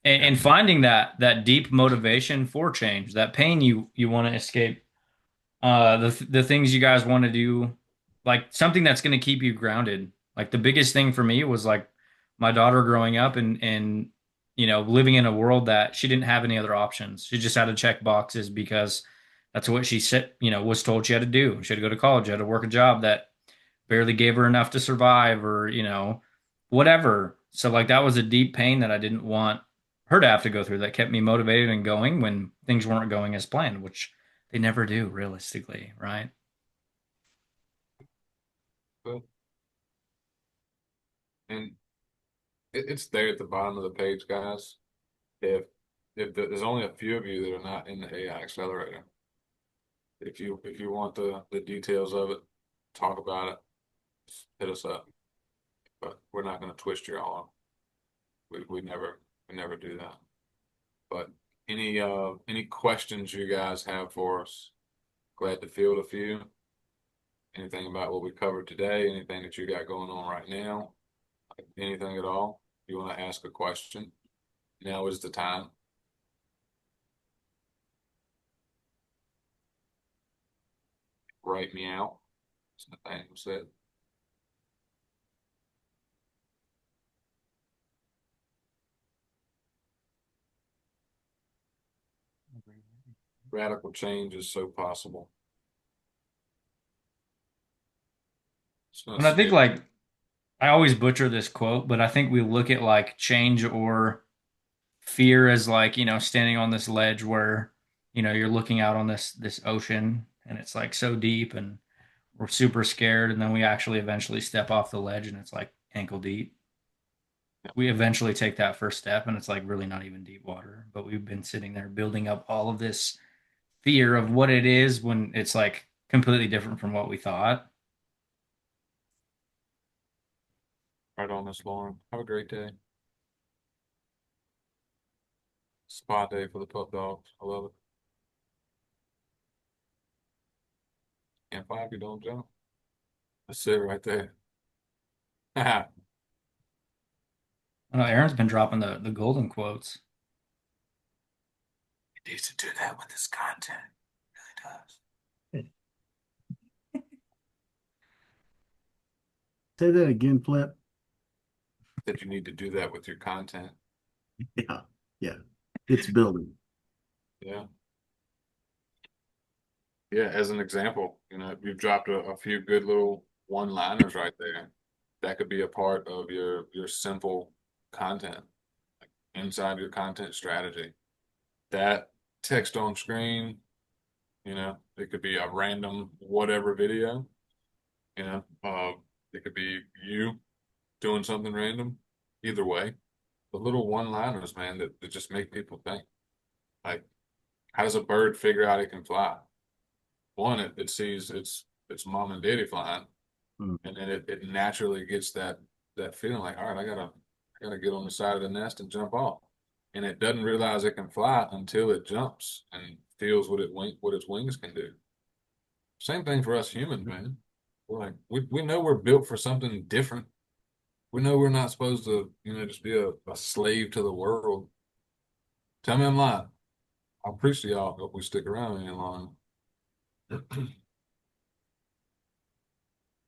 and finding that deep motivation for change, that pain you want to escape, the things you guys want to do, like something that's going to keep you grounded. Like the biggest thing for me was like my daughter growing up and you know living in a world that she didn't have any other options. She just had to check boxes because that's what she said, you know, was told she had to do. She had to go to college, she had to work a job that barely gave her enough to survive, or you know, whatever. So like that was a deep pain that I didn't want her to have to go through. That kept me motivated and going when things weren't going as planned, which they never do realistically, right? But, and it's there at the bottom of the page, guys. There's only a few of you that are not in the AI accelerator. If you want the details of it, talk about it, hit us up. But we're not going to twist your arm. We never do that. But any questions you guys have for us? Glad to field a few. Anything about what we covered today? Anything that you got going on right now? Anything at all? You want to ask a question? Now is the time. Write me out. As Nathaniel said. Radical change is so possible. And I think like I always butcher this quote, but I think we look at like change or fear as like, you know, standing on this ledge where, you know, you're looking out on this ocean and it's like so deep and we're super scared, and then we actually eventually step off the ledge and it's like ankle deep. We eventually take that first step and it's like really not even deep water, but we've been sitting there building up all of this fear of what it is when it's like completely different from what we thought. Right on, Miss Lauren. Have a great day. Spa day for the pup dogs. I love it. And five, you don't jump. That's it right there. I know Aaron's been dropping the golden quotes. He needs to do that with his content. He really does. Say that again, Flip. That you need to do that with your content. Yeah, yeah. It's building. Yeah. Yeah, as an example, you know, you've dropped a few good little one-liners right there. That could be a part of your simple content, like inside your content strategy. That text on screen, you know, it could be a random whatever video, you know, it could be you doing something random. Either way, the little one-liners, man, that just make people think. Like, how does a bird figure out it can fly? One, it sees its mom and daddy flying, and then it naturally gets that feeling like, all right, I gotta get on the side of the nest and jump off. And it doesn't realize it can fly until it jumps and feels what its wings can do. Same thing for us humans, man. We're like we know we're built for something different. We know we're not supposed to, just be a slave to the world. Tell me I'm lying. I'll preach to y'all if we stick around any longer.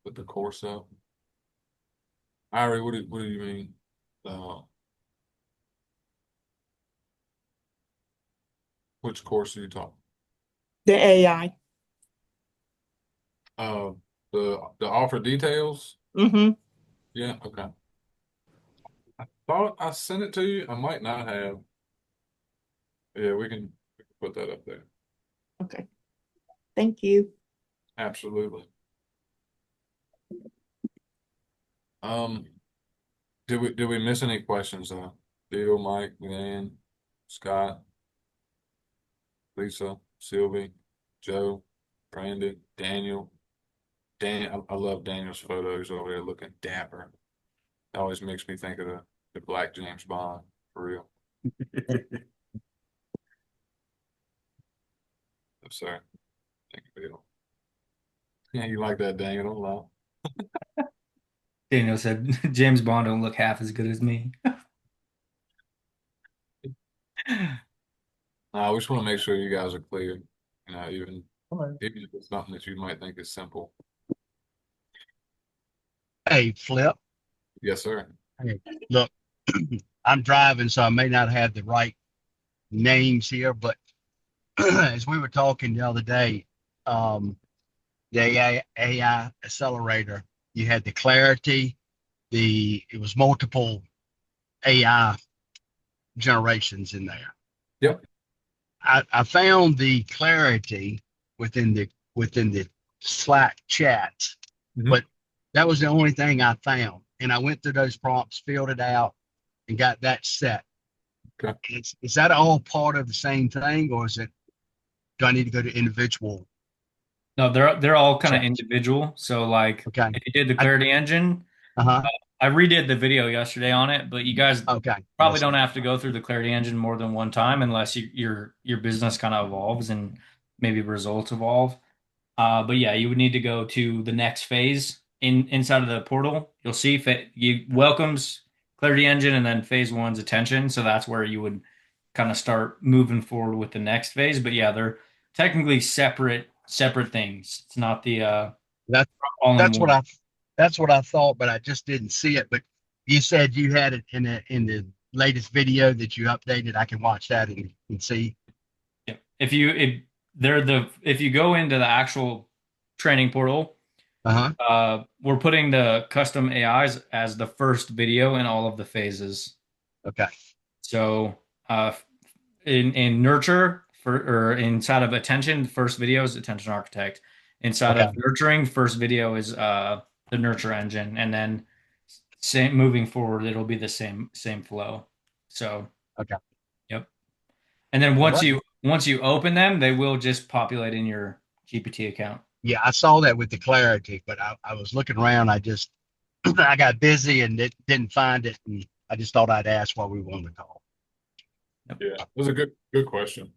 With the Corso. Ari, what do you mean? Which course are you talking? The AI. The offer details? Mm-hmm. Yeah, okay. I thought I sent it to you. I might not have. Yeah, we can put that up there. Okay. Thank you. Absolutely. Did we miss any questions though? Bill, Mike, Leanne, Scott, Lisa, Sylvie, Joe, Brandon, Daniel. I love Daniel's photos over there looking dapper. It always makes me think of the Black James Bond, for real. I'm sorry. Thank you, Bill. Yeah, you like that, Daniel? Don't lie. Daniel said James Bond don't look half as good as me. I just want to make sure you guys are clear. Even if it's something that you might think is simple. Hey, Flip. Yes, sir. Hey, look, I'm driving, so I may not have the right names here, but as we were talking the other day, the AI accelerator, you had the Clarity, it was multiple AI generations in there. Yep. I found the Clarity within the Slack chat, but that was the only thing I found. And I went through those prompts, filled it out, and got that set. Okay. Is that all part of the same thing, or do I need to go to individual? No, they're all kind of chats? individual. So like Okay. if you did the Clarity Engine, Uh-huh. I redid the video yesterday on it, but you guys Okay. probably Yes. don't have to go through the Clarity Engine more than one time unless your business kind of evolves and maybe results evolve. But yeah, you would need to go to the next phase inside of the portal. You'll see you welcomes Clarity Engine and then phase one's attention. So that's where you would kind of start moving forward with the next phase. But yeah, they're technically separate things. It's not the That all in that's one. that's what I thought, but I just didn't see it. But you said you had it in the latest video that you updated. I can watch that and see. Yeah. If you go into the actual training portal, we're putting the custom AIs as the first video in all of the phases. Okay. So in nurture or inside of attention, the first video is attention architect. Inside of nurturing, first video is the nurture engine, and then moving forward, it'll be the same flow. So Okay. Yep. And then once you open them, they will just populate in your GPT account. Yeah, I saw that with the Clarity, but I was looking around. I got busy and didn't find it, and I just thought I'd ask while we were on the call. Yeah, it was a good question.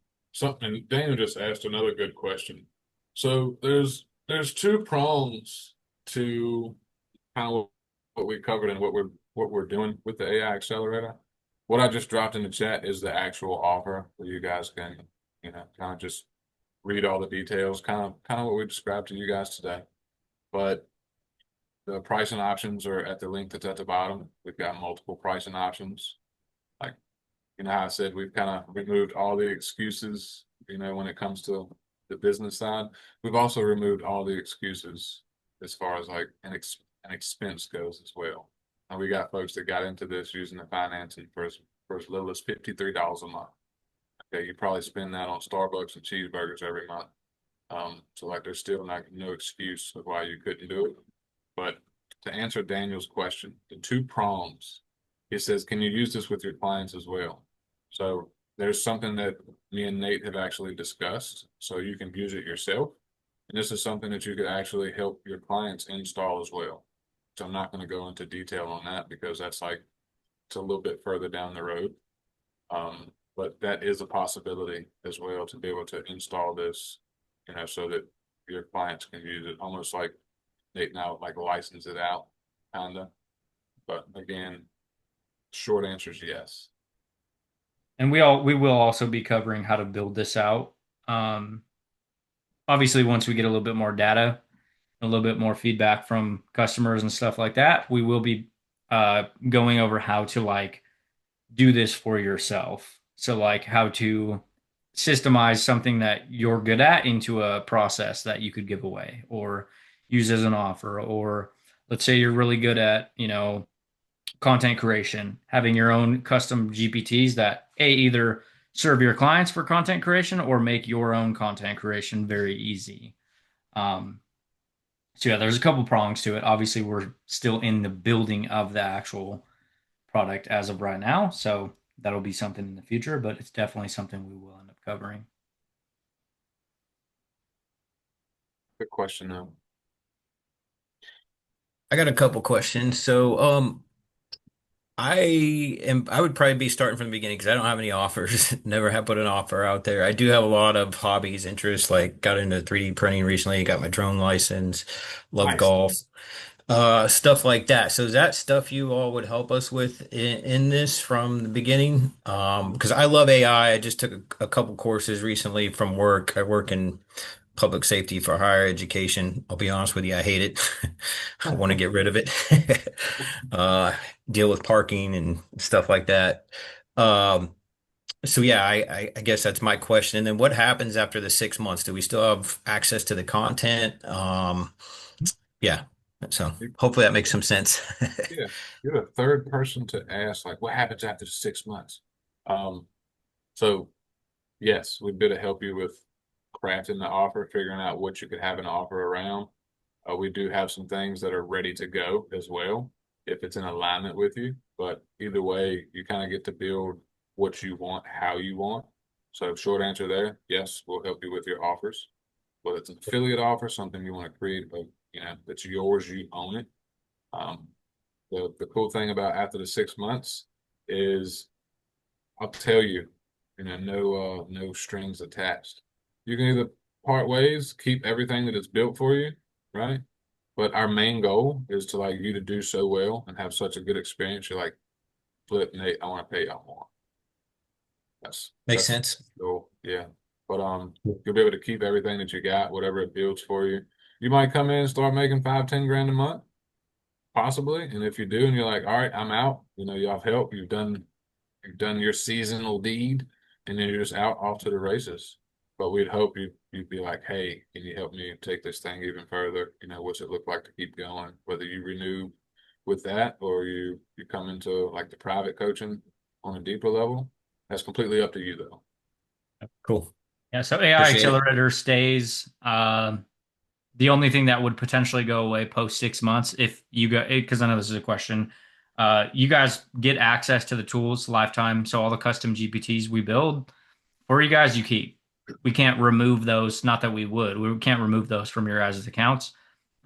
And Daniel just asked another good question. So there's two prongs to kind of what we covered and what we're doing with the AI accelerator. What I just dropped in the chat is the actual offer where you guys can, kind of just read all the details, kind of what we described to you guys today. But the pricing options are at the link that's at the bottom. We've got multiple pricing options. Like, how I said, we've kind of removed all the excuses, when it comes to the business side. We've also removed all the excuses as far as like an expense goes as well. And we got folks that got into this using the financing for as little as $53 a month. Okay, you probably spend that on Starbucks and cheeseburgers every month. So like there's still no excuse of why you couldn't do it. But to answer Daniel's question, the two prongs, it says, can you use this with your clients as well? So there's something that me and Nate have actually discussed, so you can use it yourself. And this is something that you could actually help your clients install as well. So I'm not going to go into detail on that because it's a little bit further down the road. But that is a possibility as well to be able to install this, so that your clients can use it almost like Nate now, like license it out, kinda. But again, short answer is yes. And we will also be covering how to build this out. Um, Obviously, once we get a little bit more data, a little bit more feedback from customers and stuff like that, we will be going over how to like do this for yourself. So like how to systemize something that you're good at into a process that you could give away or use as an offer. Or let's say you're really good at, content creation, having your own custom GPTs that either serve your clients for content creation or make your own content creation very easy. Um, so yeah, there's a couple prongs to it. Obviously, we're still in the building of the actual product as of right now, so that'll be something in the future, but it's definitely something we will end up covering. Good question though. I got a couple questions. So, I would probably be starting from the beginning because I don't have any offers. Never have put an offer out there. I do have a lot of hobbies, interests, like got into 3D printing recently, got my drone license, love Nice. golf, stuff like that. So is that stuff you all would help us with in this from the beginning? Because I love AI. I just took a couple courses recently from work. I work in public safety for higher education. I'll be honest with you, I hate it. I want to get rid of it. Uh, Deal with parking and stuff like that. Um, so yeah, I guess that's my question. And then what happens after the 6 months? Do we still have access to the content? Yeah. So hopefully that makes some sense. Yeah, you're the third person to ask, like, what happens after the 6 months? So yes, we'd be able to help you with crafting the offer, figuring out what you could have an offer around. We do have some things that are ready to go as well, if it's in alignment with you. But either way, you kind of get to build what you want, how you want. So short answer there, yes, we'll help you with your offers. Whether it's an affiliate offer, something you want to create, but that's yours, you own it. The cool thing about after the 6 months is I'll tell you, no strings attached. You can either part ways, keep everything that it's built for you, right? But our main goal is to like you to do so well and have such a good experience. You're like, Flip, Nate, I want to pay y'all more. Makes That's sense. the goal, yeah. But you'll be able to keep everything that you got, whatever it builds for you. You might come in and start making 5-10 grand a month, possibly. And if you do, and you're like, all right, I'm out. Y'all have help. You've done your seasonal deed, and then you're just out off to the races. But we'd hope you'd be like, hey, can you help me take this thing even further? What's it look like to keep going? Whether you renew with that or you come into like the private coaching on a deeper level, that's completely up to you though. Cool. Yeah, so AI Appreciate it. Accelerator stays. The only thing that would potentially go away post 6 months, if you go, because I know this is a question, you guys get access to the tools lifetime. So all the custom GPTs we build for you guys, you keep. We can't remove those. Not that we would. We can't remove those from your guys' accounts.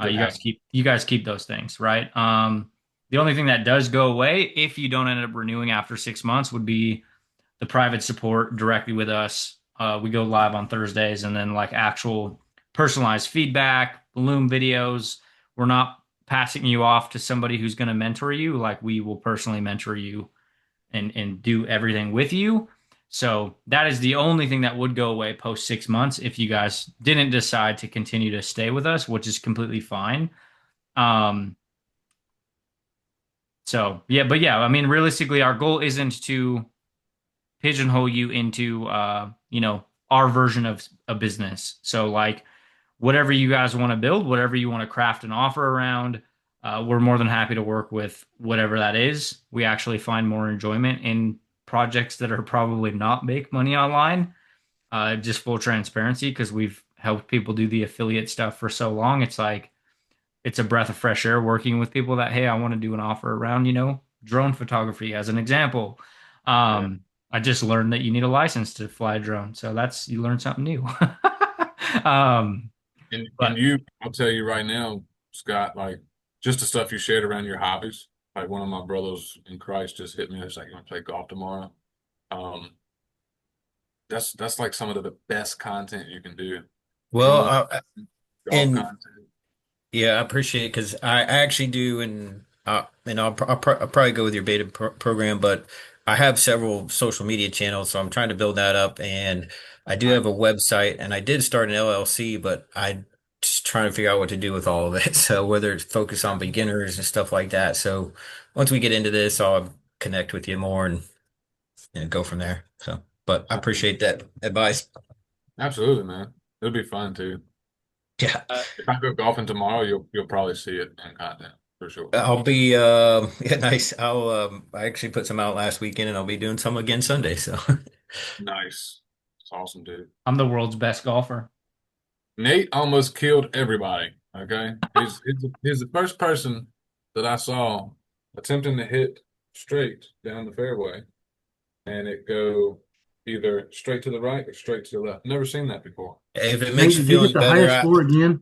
You guys keep those things, right? The only thing that does go away if you don't end up renewing after 6 months would be the private support directly with us. We go live on Thursdays, and then like actual personalized feedback, Loom videos. We're not passing you off to somebody who's going to mentor you. Like we will personally mentor you and do everything with you. So that is the only thing that would go away post 6 months if you guys didn't decide to continue to stay with us, which is completely fine. So yeah, but yeah, I mean, realistically, our goal isn't to pigeonhole you into our version of a business. So like whatever you guys want to build, whatever you want to craft and offer around, we're more than happy to work with whatever that is. We actually find more enjoyment in projects that are probably not make money online. Just full transparency, because we've helped people do the affiliate stuff for so long. It's like it's a breath of fresh air working with people that, hey, I want to do an offer around, drone photography as an example. I just learned that you need a license to fly a drone. So you learn something new. I'll tell you right now, Scott, like just the stuff you shared around your hobbies. Like one of my brothers in Christ just hit me. It's like, you want to play golf tomorrow? That's like some of the best content you can do. Well, Golf and content. yeah, I appreciate it because I actually do, and I'll probably go with your beta program, but I have several social media channels, so I'm trying to build that up. And I do have a website, and I did start an LLC, but I just trying to figure out what to do with all of it. So whether it's focus on beginners and stuff like that. So once we get into this, I'll connect with you more and go from there. So, but I appreciate that advice. Absolutely, man. It'll be fun too. Yeah. If I go golfing tomorrow, you'll probably see it in content for sure. I'll be yeah, nice. I actually put some out last weekend and I'll be doing some again Sunday. So Nice. It's awesome, dude. I'm the world's best golfer. Nate almost killed everybody. Okay, he's the first person that I saw attempting to hit straight down the fairway, and it go either straight to the right or straight to the left. Never seen that before. if it Hey, makes you did you feeling get the better, highest score again?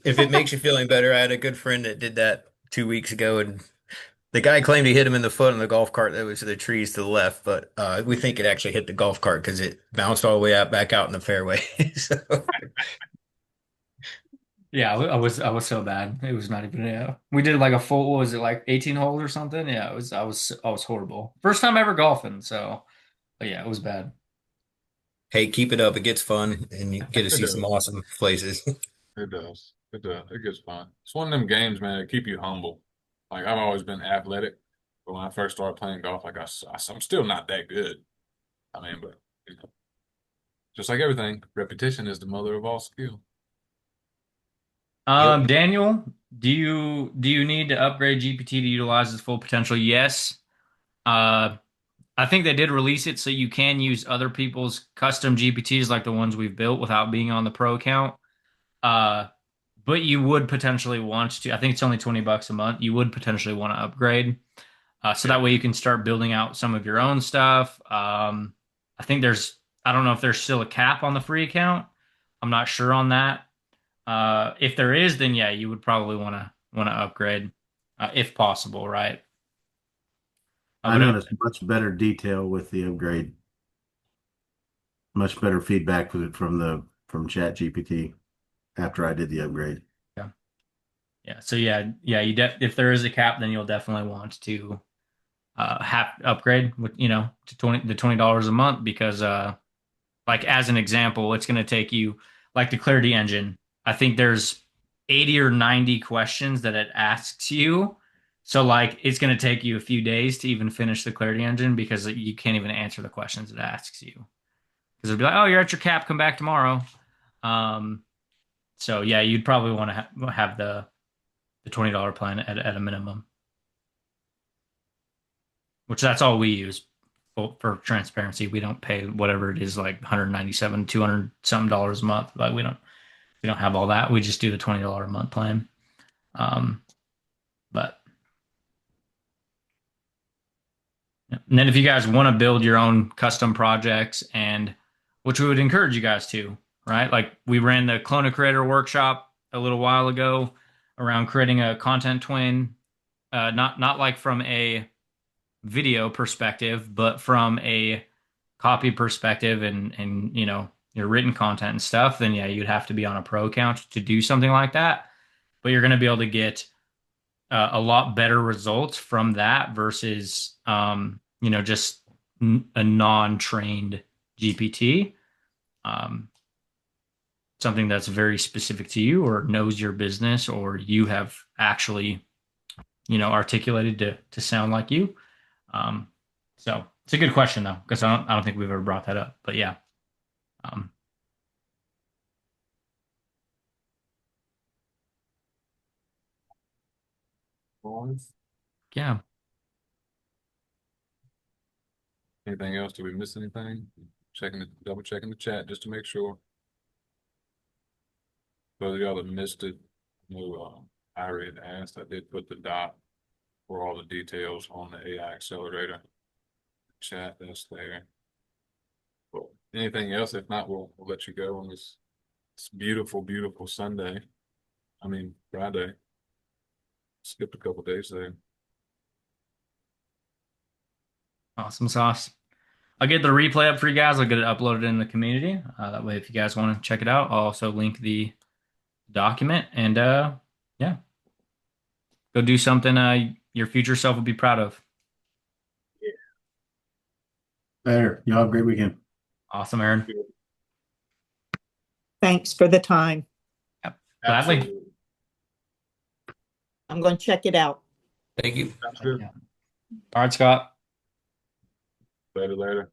if it makes you feeling better, I had a good friend that did that 2 weeks ago, and the guy claimed he hit him in the foot on the golf cart that was to the trees to the left, but we think it actually hit the golf cart because it bounced all the way out back out in the fairway. So Yeah, I was so bad. It was not even we did like a full, what was it, like 18 holes or something? Yeah, I was horrible. First time ever golfing, so but yeah, it was bad. hey, keep it up. It gets fun, and you get to It see some does. awesome places. It does. It does. It gets fun. It's one of them games, man, that keep you humble. Like I've always been athletic, but when I first started playing golf, I'm still not that good. I mean, but you know, just like everything, repetition is the mother of all skill. Yep. Daniel, do you need to upgrade GPT to utilize its full potential? Yes. Uh, I think they did release it so you can use other people's custom GPTs like the ones we've built without being on the pro account. Uh, but you would potentially want to, I think it's only $20 a month. You would potentially want to upgrade. So that way you can start building out some of your own stuff. I think I don't know if there's still a cap on the free account. I'm not sure on that. If there is, then yeah, you would probably want to upgrade, if possible, right? I noticed much better detail with the upgrade. Much better feedback from Chat GPT after I did the upgrade. Yeah. So yeah, if there is a cap, then you'll definitely want to have upgrade with to $20 a month because like as an example, it's going to take you like the Clarity Engine. I think there's 80 or 90 questions that it asks you. So like it's going to take you a few days to even finish the Clarity Engine because you can't even answer the questions it asks you. Because it'll be like, oh, you're at your cap, come back tomorrow. So yeah, you'd probably want to have the $20 plan at a minimum, which that's all we use for transparency. We don't pay whatever it is, like 197, 200 something dollars a month. Like we don't have all that. We just do the $20 a month plan. But yeah. And then if you guys want to build your own custom projects, and which we would encourage you guys to, right? Like we ran the Clone a Creator workshop a little while ago around creating a content twin, not like from a video perspective, but from a copy perspective and your written content and stuff, then yeah, you'd have to be on a pro account to do something like that. But you're going to be able to get a lot better results from that versus just a non-trained GPT. Something that's very specific to you or knows your business or you have actually articulated to sound like you. So it's a good question though, because I don't think we've ever brought that up, but yeah. Yeah. Anything else? Did we miss anything? Double checking the chat just to make sure. Those of y'all that missed it, no, I already asked. I did put the dot for all the details on the AI accelerator chat that's there. Well, anything else? If not, we'll let you go on this beautiful, beautiful Sunday. I mean, Friday. Skipped a couple days there. Awesome sauce. I'll get the replay up for you guys. I'll get it uploaded in the community. That way, if you guys want to check it out, I'll also link the document. And yeah. Go do something your future self will be proud of. Later. Y'all have a great weekend. Awesome, Aaron. Thanks for the time. Gladly. Absolutely. I'm going to check it out. Thank you. Sounds good. All right, Scott. Later.